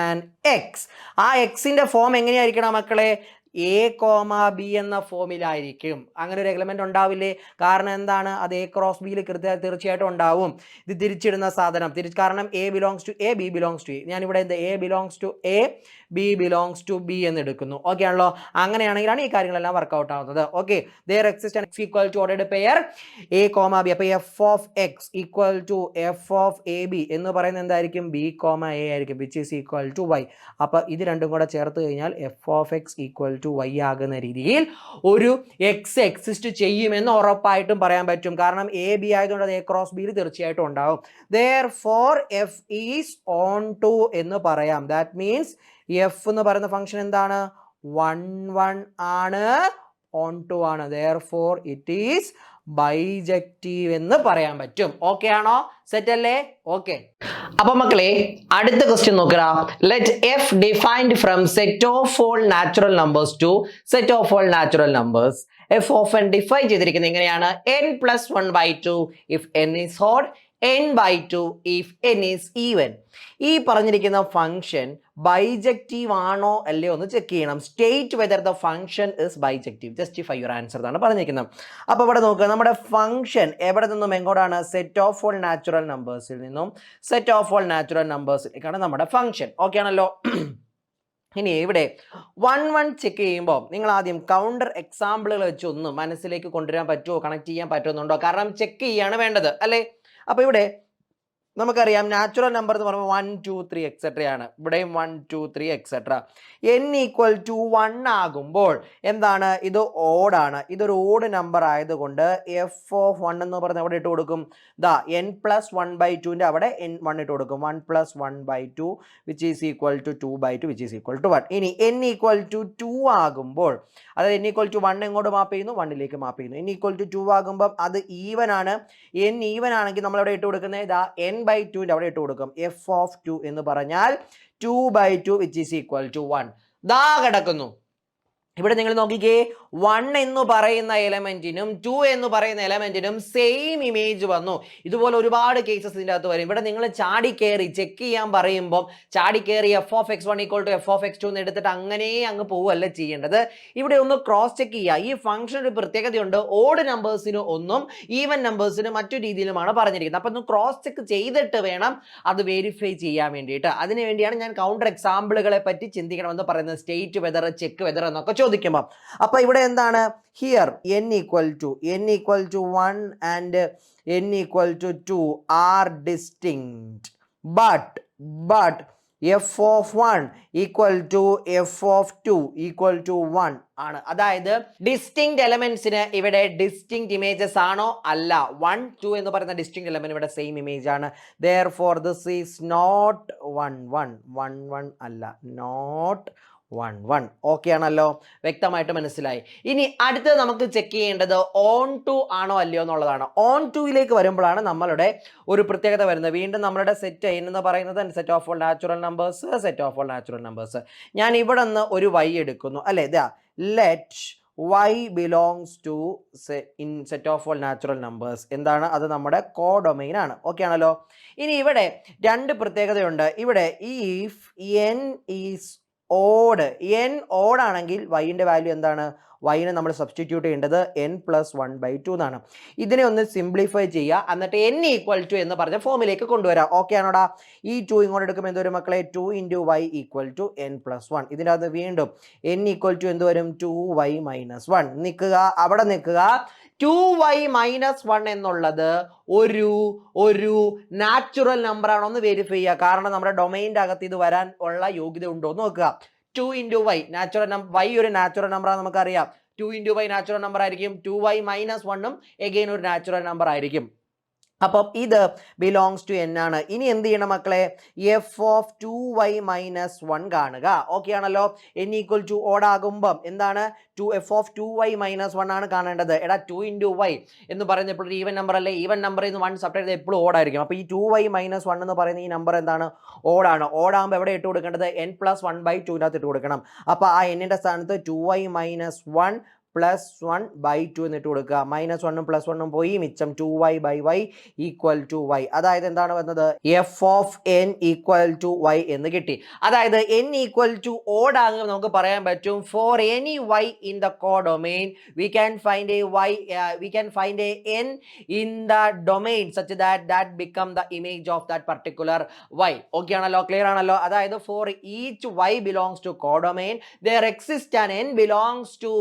an X. ആ എക്സിന്റെ ഫോം എങ്ങനെയായിരിക്കണം മക്കളെ? A, B എന്ന ഫോമിലായിരിക്കും. അങ്ങനെ ഒരു എലമെന്റ് ഉണ്ടാവില്ലേ? കാരണം എന്താണ്? അത് A ക്രോസ് ബിയിൽ തീർച്ചയായിട്ടും ഉണ്ടാവും. ഇത് തിരിച്ചിടുന്ന സാധനം കാരണം A belongs to A, B belongs to A. ഞാനിവിടെ എന്ത് A belongs to A, B belongs to B എന്ന് എടുക്കുന്നു. ഓക്കെ ആണല്ലോ. അങ്ങനെയാണെങ്കിലാണ് ഈ കാര്യങ്ങളെല്ലാം വർക്ക്ഔട്ട് ആവുന്നത്. Okay, there exists an X equal to ordered pair A, B. അപ്പോൾ F of X equal to F of A B എന്ന് പറയുന്നത് എന്തായിരിക്കും? B, A ആയിരിക്കും, which is equal to Y. അപ്പോൾ ഇത് രണ്ടും കൂടെ ചേർത്ത് കഴിഞ്ഞാൽ F of X equal to Y ആകുന്ന രീതിയിൽ ഒരു എക്സ് എക്സിസ്റ്റ് ചെയ്യുമെന്ന് ഉറപ്പായിട്ടും പറയാൻ പറ്റും. കാരണം A, B ആയതുകൊണ്ട് അത് A ക്രോസ് ബിയിൽ തീർച്ചയായിട്ടും ഉണ്ടാവും. Therefore F is onto എന്ന് പറയാം. ദാറ്റ് മീൻസ് എഫ് എന്ന് പറയുന്ന ഫംഗ്ഷൻ എന്താണ്? 1 1 ആണ്, ഓൺ ടു ആണ്. Therefore it is ബൈജക്റ്റീവ് എന്ന് പറയാൻ പറ്റും. ഓക്കെ ആണോ? സെറ്റ് അല്ലേ? ഓക്കെ. അപ്പൊ മക്കളെ അടുത്ത ക്വസ്റ്റ്യൻ നോക്കുക. Let F defined from set of all natural numbers to set of all natural numbers. F of N define ചെയ്തിരിക്കുന്നത് എങ്ങനെയാണ്? n+1/2 if n is odd, n/2 if n is even. ഈ പറഞ്ഞിരിക്കുന്ന function bijective ആണോ അല്ലയോ എന്ന് check ചെയ്യണം. State whether the function is bijective. Justify your answer എന്നാണ് പറഞ്ഞിരിക്കുന്നത്. അപ്പോൾ ഇവിടെ നോക്കുക, നമ്മുടെ ഫംഗ്ഷൻ എവിടെ നിന്നും എങ്ങോട്ടാണ്? സെറ്റ് ഓഫ് ഓൾ നാച്ചുറൽ നമ്പേഴ്സിൽ നിന്നും സെറ്റ് ഓഫ് ഓൾ നാച്ചുറൽ നമ്പേഴ്സിലേക്കാണ് നമ്മുടെ ഫംഗ്ഷൻ. ഓക്കെ ആണല്ലോ. ഇനി ഇവിടെ 1 1 ചെക്ക് ചെയ്യുമ്പോൾ നിങ്ങൾ ആദ്യം കൗണ്ടർ എക്സാമ്പിളുകൾ വെച്ച് ഒന്ന് മനസ്സിലേക്ക് കൊണ്ടുവരാൻ പറ്റുമോ, കണക്ട് ചെയ്യാൻ പറ്റുന്നുണ്ടോ? കാരണം ചെക്ക് ചെയ്യാണ് വേണ്ടത് അല്ലേ. അപ്പോൾ ഇവിടെ നമുക്കറിയാം നാച്ചുറൽ നമ്പർ എന്ന് പറയുമ്പോൾ 1 2 3 എക്സെട്ര ആണ്. ഇവിടെയും 1 2 3 എക്സെട്ര. n ഈക്വൽ ടു 1 ആകുമ്പോൾ എന്താണ്? ഇത് ഓഡാണ്. ഇതൊരു ഓഡ് നമ്പർ ആയതുകൊണ്ട് എഫ് ഓഫ് 1 എന്ന് പറഞ്ഞാൽ അവിടെ ഇട്ട് കൊടുക്കും. ദാ n+1/2ന്റെ അവിടെ n1 ഇട്ട് കൊടുക്കും. 1+1/2 which is equal to 2/2 which is equal to 1. ഇനി n ഈക്വൽ ടു 2 ആകുമ്പോൾ അതായത് n ഈക്വൽ ടു 1 എങ്ങോട്ട് മാപ്പ് ചെയ്യുന്നു? 1ലേക്ക് മാപ്പ് ചെയ്യുന്നു. n ഈക്വൽ ടു 2 ആകുമ്പോൾ അത് ഈവൻ ആണ്. n ഈവൻ ആണെങ്കിൽ നമ്മൾ അവിടെ ഇട്ട് കൊടുക്കുന്നത് ഇതാ n/2ന്റെ അവിടെ ഇട്ട് കൊടുക്കും. എഫ് ഓഫ് 2 എന്ന് പറഞ്ഞാൽ 2/2 വിച്ച് ഈസ് ഈക്വൽ ടു 1. ദാ കിടക്കുന്നു. ഇവിടെ നിങ്ങൾ നോക്കിക്കേ, 1 എന്ന് പറയുന്ന എലമെന്റിനും 2 എന്ന് പറയുന്ന എലമെന്റിനും സെയിം ഇമേജ് വന്നു. ഇതുപോലെ ഒരുപാട് കേസസ് ഇതിൻ്റെ അകത്ത് വരും. ഇവിടെ നിങ്ങൾ ചാടി കയറി ചെക്ക് ചെയ്യാൻ പറയുമ്പോൾ ചാടി കയറി F of x1 equal to F of x2 എന്ന് എടുത്തിട്ട് അങ്ങനെ അങ്ങ് പോവല്ല ചെയ്യേണ്ടത്. ഇവിടെ ഒന്ന് ക്രോസ് ചെക്ക് ചെയ്യുക. ഈ ഫംഗ്ഷൻ ഒരു പ്രത്യേകതയുണ്ട്. ഓഡ് നമ്പേഴ്സിന് ഒന്നും ഈവൻ നമ്പേഴ്സിന് മറ്റു രീതിയിലുമാണ് പറഞ്ഞിരിക്കുന്നത്. അപ്പം ഒന്ന് ക്രോസ് ചെക്ക് ചെയ്തിട്ട് വേണം അത് വെരിഫൈ ചെയ്യാൻ വേണ്ടിയിട്ട്. അതിനു വേണ്ടിയാണ് ഞാൻ കൗണ്ടർ എക്സാമ്പിളുകളെ പറ്റി ചിന്തിക്കണമെന്ന് പറയുന്നത്. സ്റ്റേറ്റ് വെദർ, ചെക്ക് വെദർ എന്നൊക്കെ ചോദിക്കുമ്പോൾ. അപ്പൊ ഇവിടെ എന്താണ്? Here n equal to 1 and n equal to 2 are distinct. But F of 1 equal to F of 2 equal to 1 ആണ്. അതായത് ഡിസ്റ്റിങ്ക്ട് എലമെന്റ്സിന് ഇവിടെ ഡിസ്റ്റിങ്ക്ട് ഇമേജസ് ആണോ? അല്ല. 1 2 എന്ന് പറയുന്ന ഡിസ്റ്റിങ്ക്ട് എലമെന്റ് ഇവിടെ സെയിം ഇമേജ് ആണ്. therefore this is not 1 1 1 1 അല്ല, നോട്ട് 1 1. ഓക്കെ ആണല്ലോ, വ്യക്തമായിട്ട് മനസ്സിലായി. ഇനി അടുത്തത് നമുക്ക് ചെക്ക് ചെയ്യേണ്ടത് ഓൺ ടു ആണോ അല്ലയോ എന്നുള്ളതാണ്. ഓൺ ടുയിലേക്ക് വരുമ്പോഴാണ് നമ്മളുടെ ഒരു പ്രത്യേകത വരുന്നത്. വീണ്ടും നമ്മളുടെ സെറ്റ് എന്ന് പറയുന്നത് set of all natural numbers, set of all natural numbers. ഞാൻ ഇവിടെ നിന്ന് ഒരു y എടുക്കുന്നു അല്ലേ, ഇതാ let y belongs to in set of all natural numbers. എന്താണ് അത്? നമ്മുടെ കോഡൊമൈൻ ആണ്. ഓക്കെ ആണല്ലോ. ഇനി ഇവിടെ രണ്ട് പ്രത്യേകതയുണ്ട്. ഇവിടെ if n is odd, n odd ആണെങ്കിൽ വൈൻ്റെ വാല്യൂ എന്താണ്? വൈനെ നമ്മൾ സബ്സ്റ്റിറ്റ്യൂട്ട് ചെയ്യേണ്ടത് n+1/2 എന്നാണ്. ഇതിനെ ഒന്ന് സിംപ്ലിഫൈ ചെയ്യുക, എന്നിട്ട് n ഈക്വൽ ടു എന്ന് പറഞ്ഞ ഫോമിലേക്ക് കൊണ്ടുവരാം. ഓക്കെ ആണോടാ? ഈ 2 ഇങ്ങോട്ട് എടുക്കുമ്പോൾ എന്ത് വരും മക്കളെ? 2 × y = n+1. ഇതിൻ്റെ അകത്ത് വീണ്ടും n ഈക്വൽ ടു എന്ത് വരും? 2y - 1. നിൽക്കുക, അവിടെ നിൽക്കുക. 2y - 1 എന്നുള്ളത് ഒരു നാച്ചുറൽ നമ്പർ ആണോ എന്ന് വെരിഫൈ ചെയ്യുക. കാരണം നമ്മുടെ ഡൊമൈൻ്റെ അകത്ത് ഇത് വരാൻ ഉള്ള യോഗ്യത ഉണ്ടോ എന്ന് നോക്കുക. 2 × y നാച്ചുറൽ നമ്പർ, y ഒരു നാച്ചുറൽ നമ്പർ ആണ് നമുക്കറിയാം. 2 × y നാച്ചുറൽ നമ്പർ ആയിരിക്കും. 2y - 1 എഗെയിൻ ഒരു നാച്ചുറൽ നമ്പർ ആയിരിക്കും. അപ്പം ഇത് ബിലോങ്സ് ടു n ആണ്. ഇനി എന്ത് ചെയ്യണം മക്കളെ? എഫ് ഓഫ് 2y - 1 കാണുക. ഓക്കെ ആണല്ലോ. n ഈക്വൽ ടു ഓടാകുമ്പം എന്താണ്? എഫ് ഓഫ് 2y - 1 ആണ് കാണേണ്ടത്. എടാ 2 × y എന്ന് പറയുന്നപ്പോൾ ഒരു ഈവൻ നമ്പർ അല്ലേ? ഈവൻ നമ്പറിൽ നിന്ന് 1 സെപ്പറേറ്റ് ചെയ്ത് എപ്പോഴും ഓടായിരിക്കും. അപ്പോൾ ഈ 2y - 1 എന്ന് പറയുന്ന ഈ നമ്പർ എന്താണ്? ഓടാണ്. ഓടാകുമ്പോൾ എവിടെ ഇട്ട് കൊടുക്കേണ്ടത്? n+1/2 ഇട്ട് കൊടുക്കണം. അപ്പോൾ ആ എന്നിൻ്റെ സ്ഥാനത്ത് 2y - 1 +1/2 എന്നിട്ട് കൊടുക്കുക. -1 +1 പോയി, മിച്ചം 2y/y = y. അതായത് എന്താണ് വന്നത്? എഫ് ഓഫ് n = y എന്ന് കിട്ടി. അതായത് n ഈക്വൽ ടു ഓഡ് ആകുമ്പോൾ നമുക്ക് പറയാൻ പറ്റും for any y in the codomain we can find a n in the domain such that become the image of that particular y. Okay ആണല്ലോ, clear ആണല്ലോ. അതായത് for each y belongs to codomain there exists an n belongs to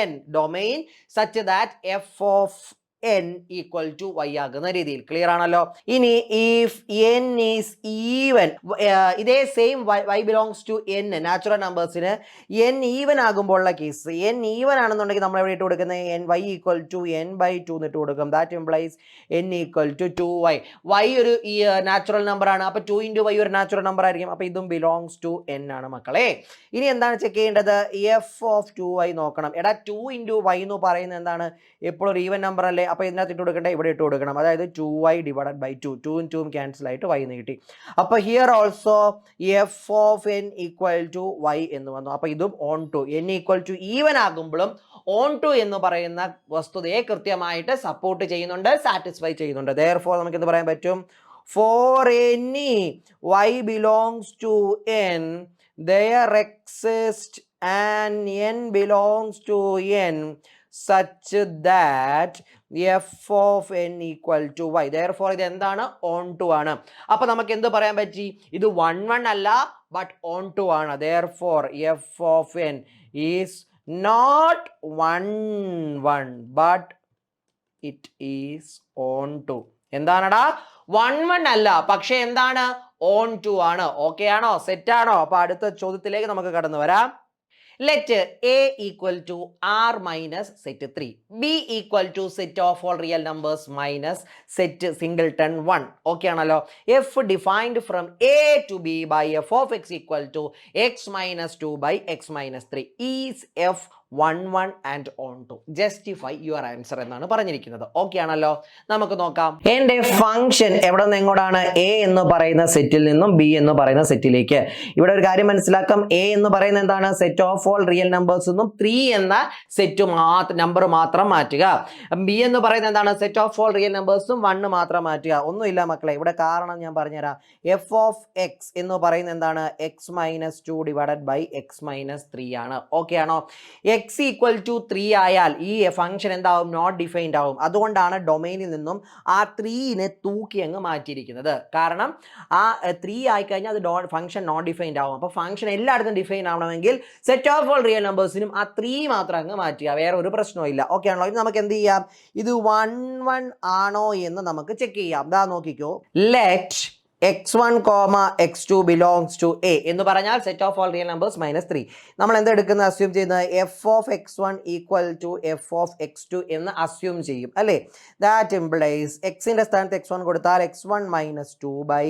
n domain such that f of n equal to y ആകുന്ന രീതിയിൽ. Clear ആണല്ലോ. ഇനി if n is even, ഇതേ same y belongs to n natural നമ്പേഴ്സിന് n even ആകുമ്പോഴുള്ള case, n even ആണെന്നുണ്ടെങ്കിൽ നമ്മൾ എവിടെ ഇട്ട് കൊടുക്കുന്നത്? y = n/2 എന്നിട്ട് കൊടുക്കും. That implies n = 2y. y ഒരു നാച്ചുറൽ നമ്പർ ആണ്. അപ്പോൾ 2 × y ഒരു നാച്ചുറൽ നമ്പർ ആയിരിക്കും. അപ്പോൾ ഇതും ബിലോങ്സ് ടു n ആണ് മക്കളെ. ഇനി എന്താണ് ചെക്ക് ചെയ്യേണ്ടത്? എഫ് ഓഫ് 2y നോക്കണം. എടാ 2 × y എന്ന് പറയുന്നത് എന്താണ്? എപ്പോഴും ഒരു ഈവൻ നമ്പർ അല്ലേ? അപ്പോൾ ഇതിനകത്ത് ഇട്ട് കൊടുക്കേണ്ടത് ഇവിടെ ഇട്ട് കൊടുക്കണം. അതായത് 2y / 2. 2 × 2 ക്യാൻസൽ ആയിട്ട് y എന്ന് കിട്ടി. അപ്പോൾ here also f of n = y എന്ന് വന്നു. അപ്പോൾ ഇതും ഓൺ ടു. n = ഈവൻ ആകുമ്പോഴും ഓൺ ടു എന്ന് പറയുന്ന വസ്തുതയെ കൃത്യമായിട്ട് സപ്പോർട്ട് ചെയ്യുന്നുണ്ട്, സാറ്റിസ്ഫൈ ചെയ്യുന്നുണ്ട്. therefore നമുക്ക് എന്ത് പറയാൻ പറ്റും? For any y belongs to n there exists an n belongs to n such that f of n = y. therefore ഇത് എന്താണ്? ഓൺ ടു ആണ്. അപ്പോൾ നമുക്ക് എന്ത് പറയാൻ പറ്റി? ഇത് 1 1 അല്ല, ബട്ട് ഓൺ ടു ആണ്. therefore f of n is not 1 1 but it is on to. എന്താണടാ? 1 1 അല്ല, പക്ഷെ എന്താണ്? ഓൺ ടു ആണ്. ഓക്കെ ആണോ? സെറ്റ് ആണോ? അപ്പോൾ അടുത്ത ചോദ്യത്തിലേക്ക് നമുക്ക് കടന്നു വരാം. Let A = R minus set 3. B = set of all real numbers minus set singleton 1. Okay ആണല്ലോ. F defined from A to B by f of x = x - 2 by x - 3 is f 1 1 and on to. Justify your answer എന്നാണ് പറഞ്ഞിരിക്കുന്നത്. Okay ആണല്ലോ. നമുക്ക് നോക്കാം. എൻ്റെ function എവിടെ നിന്ന് എങ്ങോട്ടാണ്? A എന്ന് പറയുന്ന സെറ്റിൽ നിന്നും B എന്ന് പറയുന്ന സെറ്റിലേക്ക്. ഇവിടെ ഒരു കാര്യം മനസ്സിലാക്കാം. A എന്ന് പറയുന്നത് എന്താണ്? Set of all real numbers നിന്നും 3 എന്ന സെറ്റ് നമ്പർ മാത്രം മാറ്റുക. B എന്ന് പറയുന്നത് എന്താണ്? സെറ്റ് ഓഫ് ഓൾ റിയൽ നമ്പേഴ്സും 1 മാത്രം മാറ്റുക. ഒന്നുമില്ല മക്കളെ, ഇവിടെ കാരണം ഞാൻ പറഞ്ഞുതരാം. എഫ് ഓഫ് എക്സ് എന്ന് പറയുന്നത് എന്താണ്? x - 2 / x - 3 ആണ്. ഓക്കെ ആണോ? x = 3 ആയാൽ ഈ ഫംഗ്ഷൻ എന്താവും? നോട്ട് ഡിഫൈൻഡ് ആവും. അതുകൊണ്ടാണ് ഡൊമൈനിൽ നിന്നും ആ 3നെ തൂക്കി അങ്ങ് മാറ്റിയിരിക്കുന്നത്. കാരണം ആ 3 ആയിക്കഴിഞ്ഞാൽ അത് ഫംഗ്ഷൻ നോട്ട് ഡിഫൈൻഡ് ആവും. അപ്പോൾ ഫംഗ്ഷൻ എല്ലായിടത്തും ഡിഫൈൻ ആവണമെങ്കിൽ സെറ്റ് ഓഫ് ഓൾ റിയൽ നമ്പേഴ്സിനും ആ 3 മാത്രം അങ്ങ് മാറ്റുക. വേറെ ഒരു പ്രശ്നവും ഇല്ല. ഓക്കെ ആണല്ലോ. ഇത് നമുക്ക് എന്ത് ചെയ്യാം? ഇത് 1 1 ആണോ എന്ന് നമുക്ക് ചെക്ക് ചെയ്യാം. ദാ നോക്കിക്കോ. Let x1, x2 belongs to A എന്ന് പറഞ്ഞാൽ set of all real numbers -3. നമ്മൾ എന്താ എടുക്കുന്നത് അസ്യൂം ചെയ്യുന്നത് f of x1 equal to f of x2 എന്ന് അസ്യൂം ചെയ്യും അല്ലേ. ദാറ്റ് ഇംപ്ലൈസ് എക്സിന്റെ സ്ഥാനത്ത് x1 കൊടുത്താൽ x1 - 2 by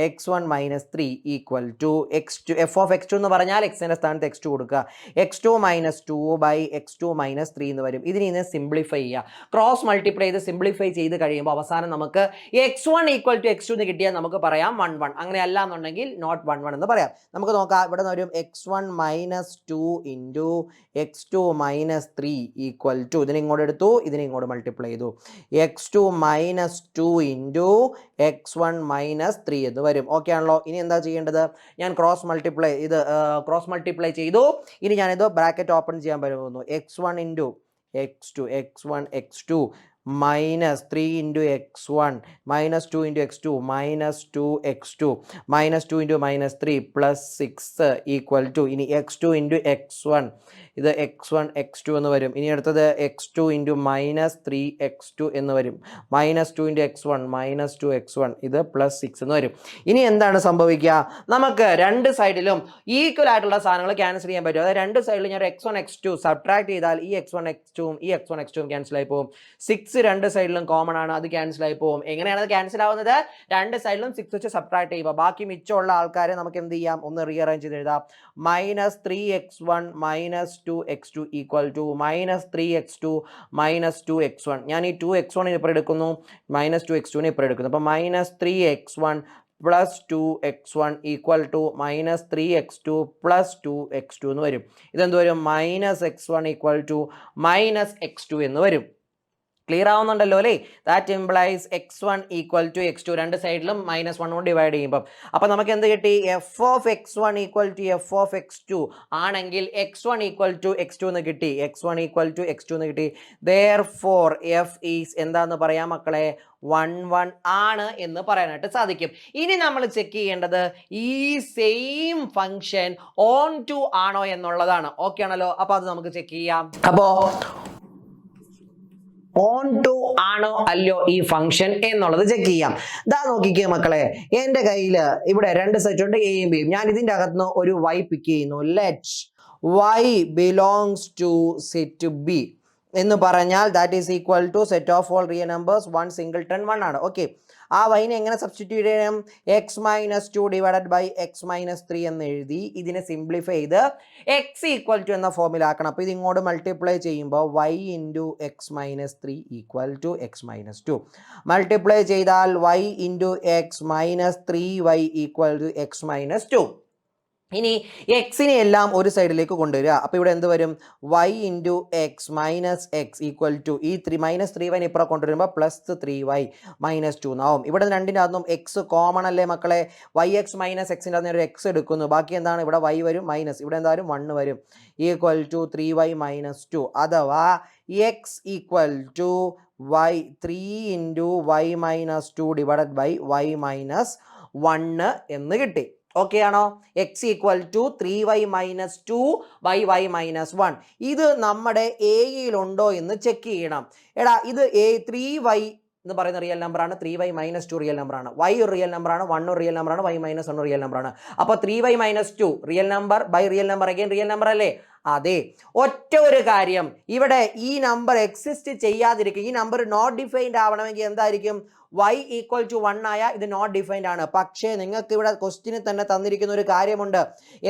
x1 - 3 equal to x2 f of x2 എന്ന് പറഞ്ഞാൽ എക്സിന്റെ സ്ഥാനത്ത് x2 കൊടുക്കുക, x2 - 2 by x2 - 3 എന്ന് വരും. ഇതിനെ ഇന്ന് സിംപ്ലിഫൈ ചെയ്യുക, ക്രോസ് മൾട്ടിപ്ലൈ ചെയ്ത് സിംപ്ലിഫൈ ചെയ്ത് കഴിയുമ്പോൾ അവസാനം നമുക്ക് x1 equal to x2 എന്ന് കിട്ടിയാൽ നമുക്ക് പറയാം 1 1. അങ്ങനെ അല്ല എന്നുണ്ടെങ്കിൽ നോട്ട് 1 1 എന്ന് പറയാം. നമുക്ക് നോക്കാം, ഇവിടെ നിന്ന് വരും x1 - 2 into x2 - 3 equal to, ഇതിനെ ഇങ്ങോട്ട് എടുത്തു, ഇതിനെ ഇങ്ങോട്ട് മൾട്ടിപ്ലൈ ചെയ്തു, x2 - 2 into x1 - 3 എന്ന് വരും. ഓക്കെ ആണല്ലോ. ഇനി എന്താ ചെയ്യേണ്ടത്, ഞാൻ ക്രോസ് മൾട്ടിപ്ലൈ ചെയ്തു. ഇനി ഞാനിത് ബ്രാക്കറ്റ് ഓപ്പൺ ചെയ്യാൻ പോകുന്നു. x1 into x2 -3 into x1 -2 into x2 -2x2 -2 into -3 plus 6 equal to, ഇനി x2 into x1, ഇത് x1 x2 എന്ന് വരും. ഇനി അടുത്തത് x2 into -3x2 എന്ന് വരും, -2 into x1 -2x1, ഇത് +6 എന്ന് വരും. ഇനി എന്താണ് സംഭവിക്കുക, നമുക്ക് രണ്ട് സൈഡിലും ഈക്വൽ ആയിട്ടുള്ള സാധനങ്ങൾ ക്യാൻസൽ ചെയ്യാൻ പറ്റും. അതായത് രണ്ട് സൈഡിലും ഞാൻ x1 x2 സബ്ട്രാക്ട് ചെയ്താൽ ഈ x1 x2ഉം ഈ x1 x2ഉം ക്യാൻസൽ ആയി പോകും. 6 രണ്ട് സൈഡിലും കോമൺ ആണ്, അത് ക്യാൻസൽ ആയി പോകും. എങ്ങനെയാണ് അത് ക്യാൻസൽ ആവുന്നത്, രണ്ട് സൈഡിലും 6 വെച്ച് സബ്ട്രാക്ട് ചെയ്യുമ്പോൾ ബാക്കി മിച്ചമുള്ള ആൾക്കാരെ നമുക്ക് എന്ത് ചെയ്യാം, ഒന്ന് റീഅറേഞ്ച് ചെയ്ത് എഴുതാം. -3x1 -2x2 equal to -3x2 -2x1. ഞാൻ ഈ 2x1 ഇപ്പുറം എടുക്കുന്നു, -2x2 ഇപ്പുറം എടുക്കുന്നു. അപ്പോൾ -3x1 plus 2x1 equal to -3x2 plus 2x2 എന്ന് വരും. ഇതെന്ത് വരും, -x1 equal to -x2 എന്ന് വരും. ക്ലിയർ ആവുന്നുണ്ടല്ലോ അല്ലേ. That implies x1 equal to x2, രണ്ട് സൈഡിലും -1 കൊണ്ട് ഡിവൈഡ് ചെയ്യുമ്പോൾ. അപ്പോൾ നമുക്ക് എന്ത് കിട്ടി, f of x1 equal to f of x2 ആണെങ്കിൽ x1 equal to x2 എന്ന് കിട്ടി, x1 equal to x2 എന്ന് കിട്ടി. therefore f is എന്താന്ന് പറയാം മക്കളെ, 1 1 ആണ് എന്ന് പറയാനായിട്ട് സാധിക്കും. ഇനി നമ്മൾ ചെക്ക് ചെയ്യേണ്ടത് ഈ സെയിം ഫംഗ്ഷൻ ഓൺ ടു ആണോ എന്നുള്ളതാണ്. ഓക്കെ ആണല്ലോ. അപ്പോൾ അത് നമുക്ക് ചെക്ക് ചെയ്യാം. അപ്പോൾ ഓൺ ടു ആണോ അല്ലയോ ഈ ഫംഗ്ഷൻ എന്നുള്ളത് ചെക്ക് ചെയ്യാം. ദാ നോക്കിക്കേ മക്കളെ, എൻ്റെ കയ്യിൽ ഇവിടെ രണ്ട് സെറ്റ് ഉണ്ട്, എയും ബിയും. ഞാൻ ഇതിൻ്റെ അകത്തുനിന്ന് ഒരു y പിക്ക് ചെയ്യുന്നു. Let y belongs to set B എന്ന് പറഞ്ഞാൽ that is equal to set of all real numbers 1 singleton 1 ആണ്. ഓക്കെ, ആ വൈനെ എങ്ങനെ സബ്സ്റ്റിറ്റ്യൂട്ട് ചെയ്യണം, x - 2 ഡിവൈഡഡ് ബൈ x - 3 എന്ന് എഴുതി ഇതിനെ സിംപ്ലിഫൈ ചെയ്ത് x ഈക്വൽ ടു എന്ന ഫോമിലാക്കണം. അപ്പോൾ ഇത് ഇങ്ങോട്ട് മൾട്ടിപ്ലൈ ചെയ്യുമ്പോൾ y into x - 3 equal to x - 2 multiply ചെയ്താൽ y into x - 3y equal to x - 2. ഇനി എക്സിനെ എല്ലാം ഒരു സൈഡിലേക്ക് കൊണ്ടുവരിക. അപ്പോൾ ഇവിടെ എന്ത് വരും, y into x minus x equal to ഈ -3y ഇപ്പുറം കൊണ്ടുവരുമ്പോൾ +3y - 2 എന്നാവും. ഇവിടെ രണ്ടിൻ്റെ അതൊന്നും എക്സ് കോമൺ അല്ലേ മക്കളെ, yx - എക്സിൻ്റെ അകത്ത് ഒരു എക്സ് എടുക്കുന്നു, ബാക്കി എന്താണ്, ഇവിടെ y വരും മൈനസ്, ഇവിടെ എന്തായാലും 1 വരും, ഈക്വൽ ടു 3y - 2. അഥവാ x equal to 3 into y - 2 divided by y - 1 എന്ന് കിട്ടി. ഓക്കെ ആണോ, x equal to 3y - 2 by y - 1. ഇത് നമ്മുടെ എയിലുണ്ടോ എന്ന് ചെക്ക് ചെയ്യണം. എടാ ഇത് 3y എന്ന് പറയുന്ന റിയൽ നമ്പറാണ്, 3y - 2 റിയൽ നമ്പറാണ്, y ഒരു റിയൽ നമ്പറാണ്, 1 ഒരു റിയൽ നമ്പറാണ്, y - 1 റിയൽ നമ്പറാണ്. അപ്പോൾ 3y - 2 real number by real number again real number അല്ലേ. അതെ, ഒറ്റ ഒരു കാര്യം, ഇവിടെ ഈ നമ്പർ എക്സിസ്റ്റ് ചെയ്യാതിരിക്കും, ഈ നമ്പർ നോട്ട് ഡിഫൈൻഡ് ആവണമെങ്കിൽ എന്തായിരിക്കും, y ഈക്വൽ ടു 1 ആയ ഇത് നോട്ട് ഡിഫൈൻഡ് ആണ്. പക്ഷേ നിങ്ങൾക്ക് ഇവിടെ ക്വസ്റ്റ്യനിൽ തന്നെ തന്നിരിക്കുന്ന ഒരു കാര്യമുണ്ട്.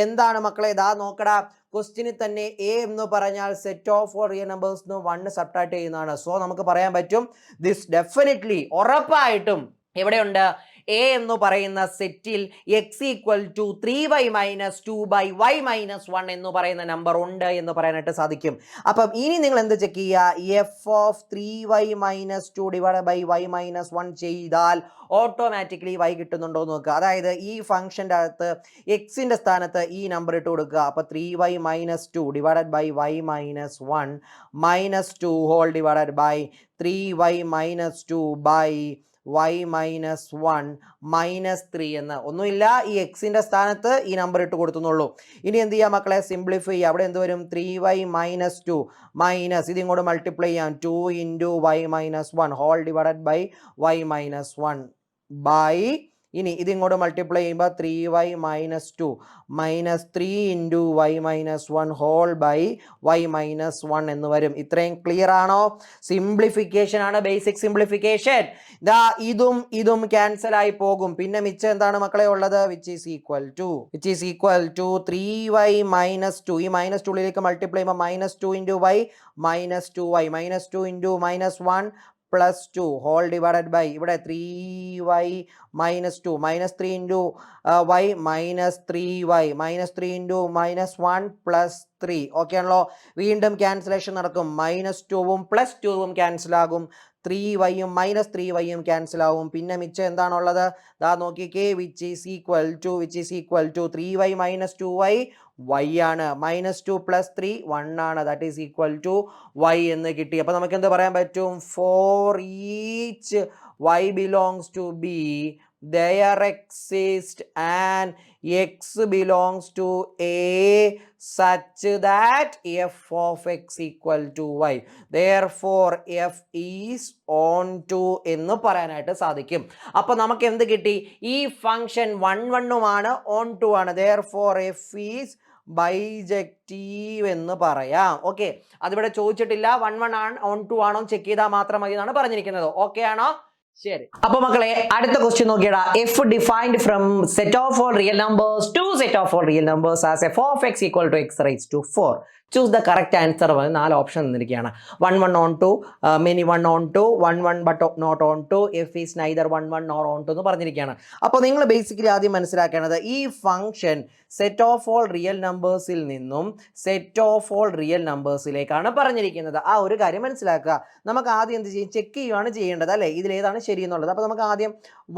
എന്താണ് മക്കളെ, ഇതാ നോക്കടാ, ക്വസ്റ്റ്യനിൽ തന്നെ a എന്ന് പറഞ്ഞാൽ set of all real numbers 1 subtract ചെയ്യുന്നതാണ്. സോ നമുക്ക് പറയാൻ പറ്റും ദിസ് ഡെഫിനറ്റ്ലി ഉറപ്പായിട്ടും എവിടെയുണ്ട്, a എന്ന് പറയുന്ന സെറ്റിൽ x equal to 3y - 2 by y - 1 എന്ന് പറയുന്ന നമ്പർ ഉണ്ട് എന്ന് പറയാനായിട്ട് സാധിക്കും. അപ്പം ഇനി നിങ്ങൾ എന്ത് ചെക്ക് ചെയ്യുക, f of 3y - 2 divide by y - 1 ചെയ്താൽ ഓട്ടോമാറ്റിക്കലി y കിട്ടുന്നുണ്ടോ എന്ന് നോക്കുക. അതായത് ഈ ഫംഗ്ഷൻ്റെ അകത്ത് എക്സിൻ്റെ സ്ഥാനത്ത് ഈ നമ്പർ ഇട്ട് കൊടുക്കുക. അപ്പോൾ 3y - 2 divided by y - 1 -2 whole divided by 3y - 2 by y - 1 -3 എന്ന് ഒന്നുമില്ല, ഈ എക്സിൻ്റെ സ്ഥാനത്ത് ഈ നമ്പർ ഇട്ട് കൊടുത്തുന്നുള്ളൂ. ഇനി എന്ത് ചെയ്യാം മക്കളെ, സിംപ്ലിഫൈ ചെയ്യുക. അവിടെ എന്ത് വരും, 3y - 2 മൈനസ് ഇത് ഇങ്ങോട്ട് മൾട്ടിപ്ലൈ ചെയ്യാം, 2 into y - 1 whole divided by y - 1 by ഇനി ഇത് ഇങ്ങോട്ട് മൾട്ടിപ്ലൈ ചെയ്യുമ്പോൾ 3y minus 2 minus 3 into y minus 1 whole by y minus 1 എന്ന് വരും. ഇത്രയും ക്ലിയർ ആണോ? സിംപ്ലിഫിക്കേഷൻ ആണ്, ബേസിക് സിംപ്ലിഫിക്കേഷൻ. ദാ ഇതും ക്യാൻസൽ ആയി പോകും. പിന്നെ മിച്ചം എന്താണ് മക്കളെ ഉള്ളത്? Which is equal to 3y minus 2. ഈ മൈനസ് 2 ലേക്ക് മൾട്ടിപ്ലൈ ചെയ്യുമ്പോൾ minus 2 into y minus 2y minus 2 into minus 1 plus 2 whole divided by ഇവിടെ 3y minus 2 minus 3 into y minus 3y minus 3 into minus 1 plus 3. Okay ആണല്ലോ? വീണ്ടും cancellation നടക്കും. Minus 2ഉം plus 2ഉം cancel ആകും. 3yയും മൈനസ് 3yയും ക്യാൻസൽ ആവും. പിന്നെ മിച്ചം എന്താണുള്ളത്? ദാ നോക്കിക്കേ, which is equal to 3y minus 2y y ആണ്. മൈനസ് 2 പ്ലസ് 3 1 ആണ്. That is equal to y എന്ന് കിട്ടി. അപ്പോൾ നമുക്ക് എന്ത് പറയാൻ പറ്റും? For each y belongs to B, there exists an x belongs to A such that f of x equal to y. Therefore f is on to എന്ന് പറയാനായിട്ട് സാധിക്കും. അപ്പോൾ നമുക്ക് എന്ത് കിട്ടി? ഈ ഫംഗ്ഷൻ 1 1 ആണ്, ഓൺ ടു ആണ്. Therefore f is ബൈജക്റ്റീവ് എന്ന് പറയാം. ഓക്കെ, അതിവിടെ ചോദിച്ചിട്ടില്ല. 1 1 ആണ്, ഓൺ ടു ആണോ ചെക്ക് ചെയ്താൽ മാത്രം മതി എന്നാണ് പറഞ്ഞിരിക്കുന്നത്. ഓക്കെ ആണോ? ശരി. അപ്പൊ മക്കളെ അടുത്ത ക്വസ്റ്റ്യൻ നോക്കിയടാ. F defined from set of all real numbers to set of all real numbers as f of X equal to x raise to 4. Choose the correct answer. 4 option തന്നിരിക്കുകയാണ്. 1 1 onto, many 1 onto, 1 1 but not onto, f is neither 1 1 nor onto എന്ന് പറഞ്ഞിരിക്കുകയാണ്. അപ്പോൾ നിങ്ങൾ basically ആദ്യം മനസ്സിലാക്കേണ്ടത് ഈ function set of all real നമ്പേഴ്സിൽ നിന്നും സെറ്റ് ഓഫ് ഓൾ റിയൽ നമ്പേഴ്സിലേക്കാണ് പറഞ്ഞിരിക്കുന്നത്. ആ ഒരു കാര്യം മനസ്സിലാക്കുക. നമുക്ക് ആദ്യം എന്ത് ചെയ്യും? ചെക്ക് ചെയ്യുകയാണ് ചെയ്യേണ്ടത് അല്ലേ, ഇതിലേതാണ് ശരി എന്നുള്ളത്. അപ്പോൾ നമുക്ക് ആദ്യം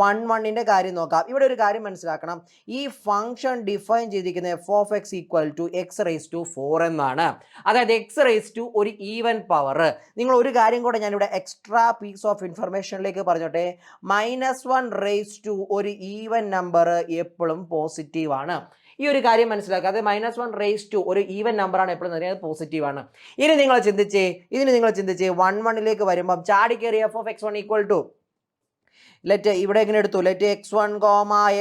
1 1ന്റെ കാര്യം നോക്കാം. ഇവിടെ ഒരു കാര്യം മനസ്സിലാക്കണം. ഈ ഫംഗ്ഷൻ ഡിഫൈൻ ചെയ്തിരിക്കുന്നത് f of X equal to x raise to 4 എന്നാണ്. അതായത് എക്സ് റേസ് ടു ഒരു ഈവൻ പവർ. നിങ്ങൾ ഒരു കാര്യം കൂടെ ഞാനിവിടെ എക്സ്ട്രാ പീസ് ഓഫ് ഇൻഫർമേഷനിലേക്ക് പറഞ്ഞോട്ടെ. -1 റേസ് ടു ഒരു ഈവൻ നമ്പർ എപ്പോഴും പോസിറ്റീവ് ആണ്. ഈ ഒരു കാര്യം മനസ്സിലാക്കുക. അത് -1 റേസ് ടു ഒരു ഈവൻ നമ്പർ ആണ് എപ്പോഴും പറയുന്നത് പോസിറ്റീവ് ആണ്. ഇതിന് നിങ്ങൾ ചിന്തിച്ചേ 1 1ലേക്ക് വരുമ്പോൾ ചാടിക്കേറി f of x 1 equal to let ഇവിടെ എങ്ങനെ എടുത്തു? Let x1,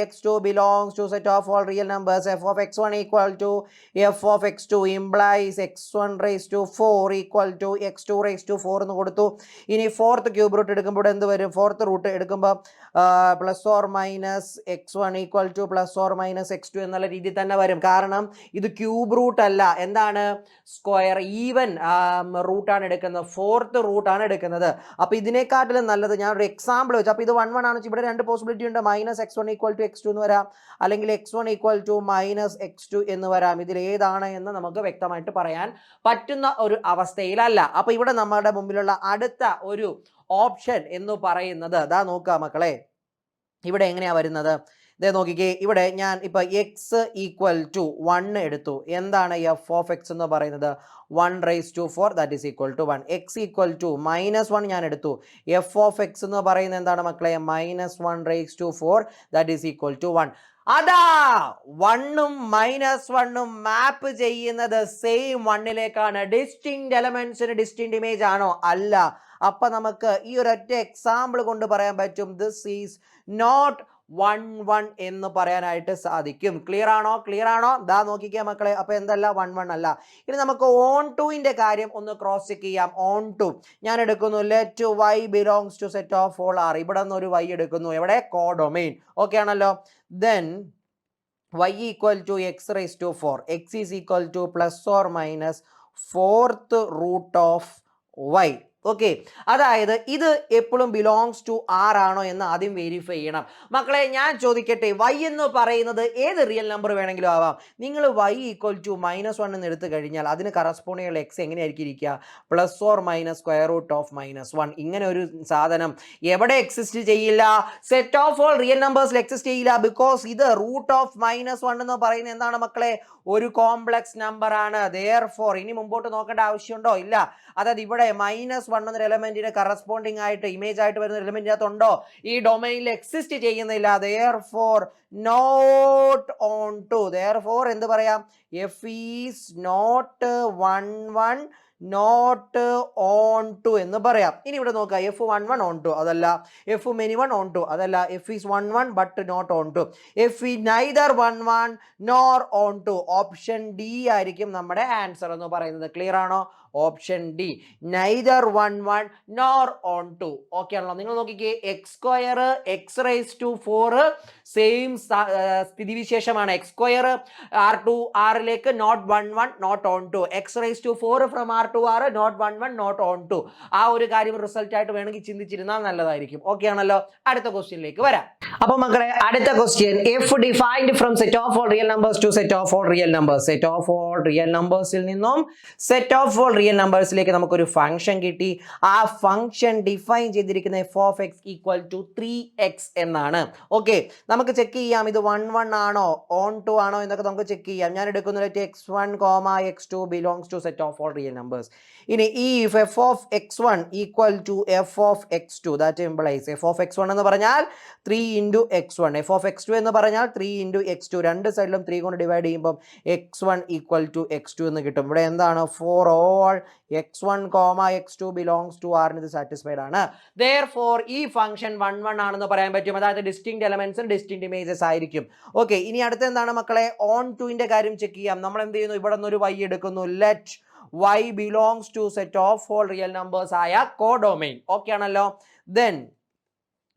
x2 belongs to set of all real numbers. f of x1 equal to f of x2 implies x1 raised to 4 equal to x2 raised to 4 എന്ന് കൊടുത്തു. ഇനി fourth cube root എടുക്കുമ്പോൾ എന്ത് വരും? Fourth root എടുക്കുമ്പോൾ plus or minus x1 equal to plus or minus x2 എന്നുള്ള രീതിയിൽ തന്നെ വരും. കാരണം ഇത് ക്യൂബ് റൂട്ട് അല്ല, എന്താണ്? സ്ക്വയർ ഈവൻ റൂട്ടാണ് എടുക്കുന്നത്, ഫോർത്ത് റൂട്ടാണ് എടുക്കുന്നത്. അപ്പോൾ ഇതിനെക്കാട്ടിലും നല്ലത് ഞാൻ ഒരു എക്സാമ്പിൾ വെച്ചു. അപ്പോൾ ഇത് 1 1 ആണ്. ഇവിടെ 2 പോസിബിലിറ്റി ഉണ്ട്. -x1 ഈക്വൽ ടു x2 എന്ന് വരാം, അല്ലെങ്കിൽ x1 ഈക്വൽ ടു -x2 എന്ന് വരാം. ഇതിൽ ഏതാണ് എന്ന് നമുക്ക് വ്യക്തമായിട്ട് പറയാൻ പറ്റുന്ന ഒരു അവസ്ഥയിലല്ല. അപ്പോൾ ഇവിടെ നമ്മുടെ മുമ്പിലുള്ള അടുത്ത ഒരു ഓപ്ഷൻ എന്ന് പറയുന്നത് ദാ നോക്കുക മക്കളെ, ഇവിടെ എങ്ങനെയാ വരുന്നത്? ഇതേ നോക്കിക്കേ, ഇവിടെ ഞാൻ ഇപ്പൊ എക്സ് ഈക്വൽ ടു 1 എടുത്തു. എന്താണ് എഫ് ഓഫ് എക്സ് എന്ന് പറയുന്നത്? 1 raise to 4 that is equal to 1. X equal to -1 ഞാൻ എടുത്തു. എഫ് ഓഫ് എക്സ് എന്ന് പറയുന്നത് എന്താണ് മക്കളെ? -1 raise to 4 that is equal to 1. അതാ 1ഉം -1ഉം മാപ്പ് ചെയ്യുന്നത് സെയിം 1ലേക്കാണ്. ഡിസ്റ്റിങ്ക്റ്റ് എലമെന്റ്സിന് ഡിസ്റ്റിങ്ക്റ്റ് ഇമേജ് ആണോ? അല്ല. അപ്പൊ നമുക്ക് ഈ ഒരൊറ്റ എക്സാമ്പിൾ കൊണ്ട് പറയാൻ പറ്റും ദിസ് ഈസ് നോട്ട് 1 1 എന്ന് പറയാനായിട്ട് സാധിക്കും. ക്ലിയർ ആണോ? ദാ നോക്കിക്കേ മക്കളെ. അപ്പൊ എന്തല്ല? 1 1 അല്ല. ഇനി നമുക്ക് ഓൺ ടുവിന്റെ കാര്യം ഒന്ന് ക്രോസ് ചെക്ക് ചെയ്യാം. ഓൺ ടു ഞാൻ എടുക്കുന്നു. Let y belongs to set of all R. ഇവിടെ നിന്ന് ഒരു y എടുക്കുന്നു. എവിടെ? കോഡൊമെയിൻ. ഓക്കെ ആണല്ലോ? Then y equal to x raise to 4. X is equal to plus or minus fourth root of y. Okay, അതായത് ഇത് എപ്പോഴും ബിലോങ്സ് ടു ആർ ആണോ എന്ന് ആദ്യം വെരിഫൈ ചെയ്യണം. മക്കളെ ഞാൻ ചോദിക്കട്ടെ, y എന്ന് പറയുന്നത് ഏത് റിയൽ നമ്പർ വേണമെങ്കിലും ആവാം. നിങ്ങൾ y ഈക്വൽ ടു -1 എന്ന് എടുത്തു കഴിഞ്ഞാൽ അതിന് കറസ്പോണ്ടിങ് എക്സ് എങ്ങനെയായിരിക്കും ഇരിക്കുക? Plus or minus square root of -1. ഇങ്ങനെ ഒരു സാധനം എവിടെ എക്സിസ്റ്റ് ചെയ്യില്ല? സെറ്റ് ഓഫ് ഓൾ റിയൽ നമ്പേഴ്സിൽ എക്സിസ്റ്റ് ചെയ്യില്ല. ബിക്കോസ് ഇത് റൂട്ട് ഓഫ് -1 എന്ന് പറയുന്നത് എന്താണ് മക്കളെ? ഒരു കോംപ്ലക്സ് നമ്പർ ആണ്. Therefore ഇനി മുമ്പോട്ട് നോക്കേണ്ട ആവശ്യമുണ്ടോ? ഇല്ല. അതായത് ഇവിടെ -1 എന്നൊരു എലമെന്റിന് കറസ്പോണ്ടിങ് ആയിട്ട് ഇമേജ് ആയിട്ട് വരുന്ന എലമെന്റ് ഉണ്ടോ? ഈ ഡൊമൈനിൽ എക്സിസ്റ്റ് ചെയ്യുന്നില്ല. Therefore not on to. Therefore എന്ത് പറയാം? f is not 1 1 not onto എന്ന് പറയാം. ഇനി ഇവിടെ നോക്കുക, F11 ഓൺ ടു അതല്ല, F many one onto അതല്ല, F is 11 but not on to, F is neither 11 nor on to. Option D ആയിരിക്കും നമ്മുടെ ആൻസർ എന്ന് പറയുന്നത്. ക്ലിയർ ആണോ? Option D, neither 11 nor onto. Okay ആണല്ലോ? നിങ്ങൾ നോക്കിക്കേ, x square x raise to 4 same സ്ഥിതിവിശേഷമാണ്. എക്സ് സ്ക്വയർ R2 Rലേക്ക് not 11 not onto, x raise to 4 from R2 R not 11 not onto. ആ ഒരു കാര്യം result ആയിട്ട് വേണമെങ്കിൽ ചിന്തിച്ചിരുന്നാൽ നല്ലതായിരിക്കും. ഓക്കെ ആണല്ലോ? അടുത്ത ക്വസ്റ്റ്യനിലേക്ക് വരാം. അപ്പൊ മക്കളെ, അടുത്ത question, f defined from set of all real numbers to set of all real numbers. Set of all real നമ്പേഴ്സിൽ നിന്നും സെറ്റ് ഓഫ് ഓൾ റിയൽ നമ്പേഴ്സിലേക്ക് നമുക്കൊരു ഫംഗ്ഷൻ കിട്ടി. ആ ഫംഗ്ഷൻ ഡിഫൈൻ ചെയ്തിരിക്കുന്ന f of X equal to 3x എന്നാണ്. Okay, നമുക്ക് check ചെയ്യാം ഇത് 11 ആണോ ഓൺ ടു ആണോ എന്നൊക്കെ നമുക്ക് ചെക്ക് ചെയ്യാം. ഞാൻ എടുക്കുന്ന x1, x2 belongs to set of all real numbers. ഇനി if f of x1 equal to f of x2, that implies f of x1 എന്ന് പറഞ്ഞാൽ 3 into x1, f of x2 എന്ന് പറഞ്ഞാൽ 3 into x2. രണ്ട് സൈഡിലും 3 കൊണ്ട് ഡിവൈഡ് ചെയ്യുമ്പോൾ x1 equal to x2 എന്ന് കിട്ടും. ഇവിടെ എന്താണ്? For all x1, x2 belongs to R ഇത് സാറ്റിസ്ഫൈഡ് ആണ്. Therefore ഈ ഫംഗ്ഷൻ 11 ആണെന്ന് പറയാൻ പറ്റും. അതായത് ഡിസ്റ്റിങ്ക്ട് എലമെന്റ്സും ഡിസ്റ്റിങ്ക്ട് ഇമേജസ് ആയിരിക്കും. ഓക്കെ, ഇനി അടുത്ത എന്താണ് മക്കളെ? ഓൺ ടുവിന്റെ കാര്യം ചെക്ക് ചെയ്യാം. നമ്മൾ എന്ത് ചെയ്യുന്നു? ഇവിടെ നിന്ന് ഒരു y എടുക്കുന്നു. Let y belongs to set of all real numbers ആയ കോഡൊമെയിൻ. ഓക്കെ ആണല്ലോ?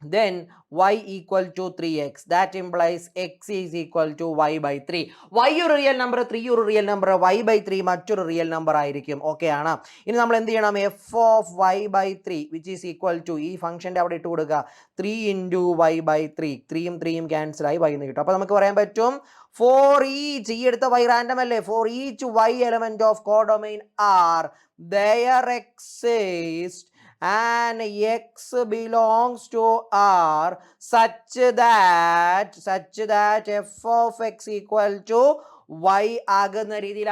then y equal to 3x, that implies x is equal to y by 3. y ഒരു റിയൽ നമ്പർ, 3 ഒരു റിയൽ നമ്പർ, y by 3 മറ്റൊരു real number ആയിരിക്കും. Okay ആണ്? ഇനി നമ്മൾ എന്ത് ചെയ്യണം? f of y by 3 which is equal to, ഈ ഫംഗ്ഷന്റെ അവിടെ ഇട്ട് കൊടുക്കുക, 3 into y by 3. 3യും 3യും ക്യാൻസൽ ആയി y എന്ന് കിട്ടും. അപ്പോൾ നമുക്ക് പറയാൻ പറ്റും for each, ഈ എടുത്ത y റാൻഡം അല്ലേ, for each y element of codomain R there exists and x belongs to R such that f of x equal to y ആകുന്ന രീതിയിൽ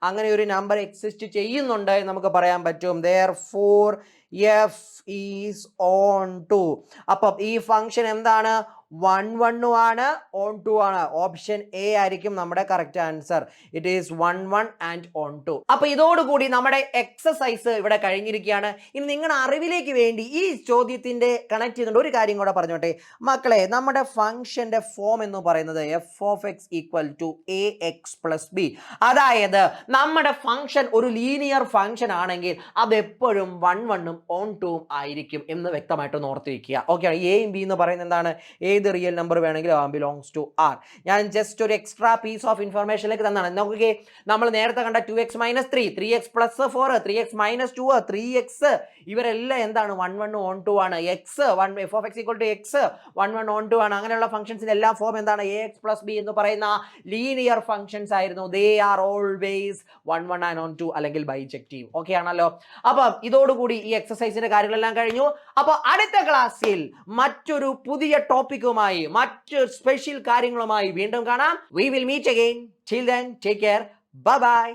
അങ്ങനെ ഒരു നമ്പർ എക്സിസ്റ്റ് ചെയ്യുന്നുണ്ട് എന്ന് നമുക്ക് പറയാൻ പറ്റും. therefore f is on to. അപ്പം ഈ ഫംഗ്ഷൻ എന്താണ്? 11 ആണ്, ഓൺ ടു ആണ്. ഓപ്ഷൻ എ ആയിരിക്കും നമ്മുടെ correct answer. It is 11 and onto. അപ്പൊ ഇതോടുകൂടി നമ്മുടെ എക്സസൈസ് ഇവിടെ കഴിഞ്ഞിരിക്കുകയാണ്. ഇനി നിങ്ങളുടെ അറിവിലേക്ക് വേണ്ടി ഈ ചോദ്യത്തിന്റെ കണക്ട് ചെയ്തുകൊണ്ട് ഒരു കാര്യം കൂടെ പറഞ്ഞോട്ടെ മക്കളെ. നമ്മുടെ ഫംഗ്ഷന്റെ ഫോം എന്ന് പറയുന്നത് f of X equal to a x plus b. അതായത് നമ്മുടെ ഫംഗ്ഷൻ ഒരു ലീനിയർ ഫംഗ്ഷൻ ആണെങ്കിൽ അത് എപ്പോഴും 11ഉം ഓൺ ടുവും ആയിരിക്കും എന്ന് വ്യക്തമായിട്ടൊന്ന് ഓർത്തിരിക്കുക. ഓക്കെ, എയും ബി എന്ന് പറയുന്നത് എന്താണ്? ഏത് റിയൽ നമ്പർ വേണമെങ്കിലും ബിലോങ്സ് ടു ആർ. ഞാൻ ജസ്റ്റ് ഒരു എക്സ്ട്രാ പീസ് ഓഫ് ഇൻഫർമേഷനിലേക്ക് തന്നാണ്. നോക്കിക്കേ, നമ്മൾ നേരത്തെ കണ്ട 2x minus 3, 3x plus 4, 3x minus 2, 3x ഇവരെല്ലാം എന്താണ്? 11 ഓൺ ടു ആണ്. X f of X equal to x 11 onto ആണ്. അങ്ങനെയുള്ള ഫംഗ്ഷൻസിന്റെ എല്ലാ ഫോം എന്താണ്? എ എക്സ് പ്ലസ് ബി എന്ന് പറയുന്ന ലീനിയർ ഫംഗ്ഷൻസ് ആയിരുന്നു. They are always 11 and onto അല്ലെങ്കിൽ ബൈജക്റ്റീവ്. ഓക്കെ ആണല്ലോ? അപ്പം ഇതോടുകൂടി ഈ എക്സസൈസിന്റെ കാര്യങ്ങളെല്ലാം കഴിഞ്ഞു. അപ്പോൾ അടുത്ത ക്ലാസ്സിൽ മറ്റൊരു പുതിയ ടോപ്പിക്കുമായി മറ്റു സ്പെഷ്യൽ കാര്യങ്ങളുമായി വീണ്ടും കാണാം. We will meet again. Till then, take care. Bye bye.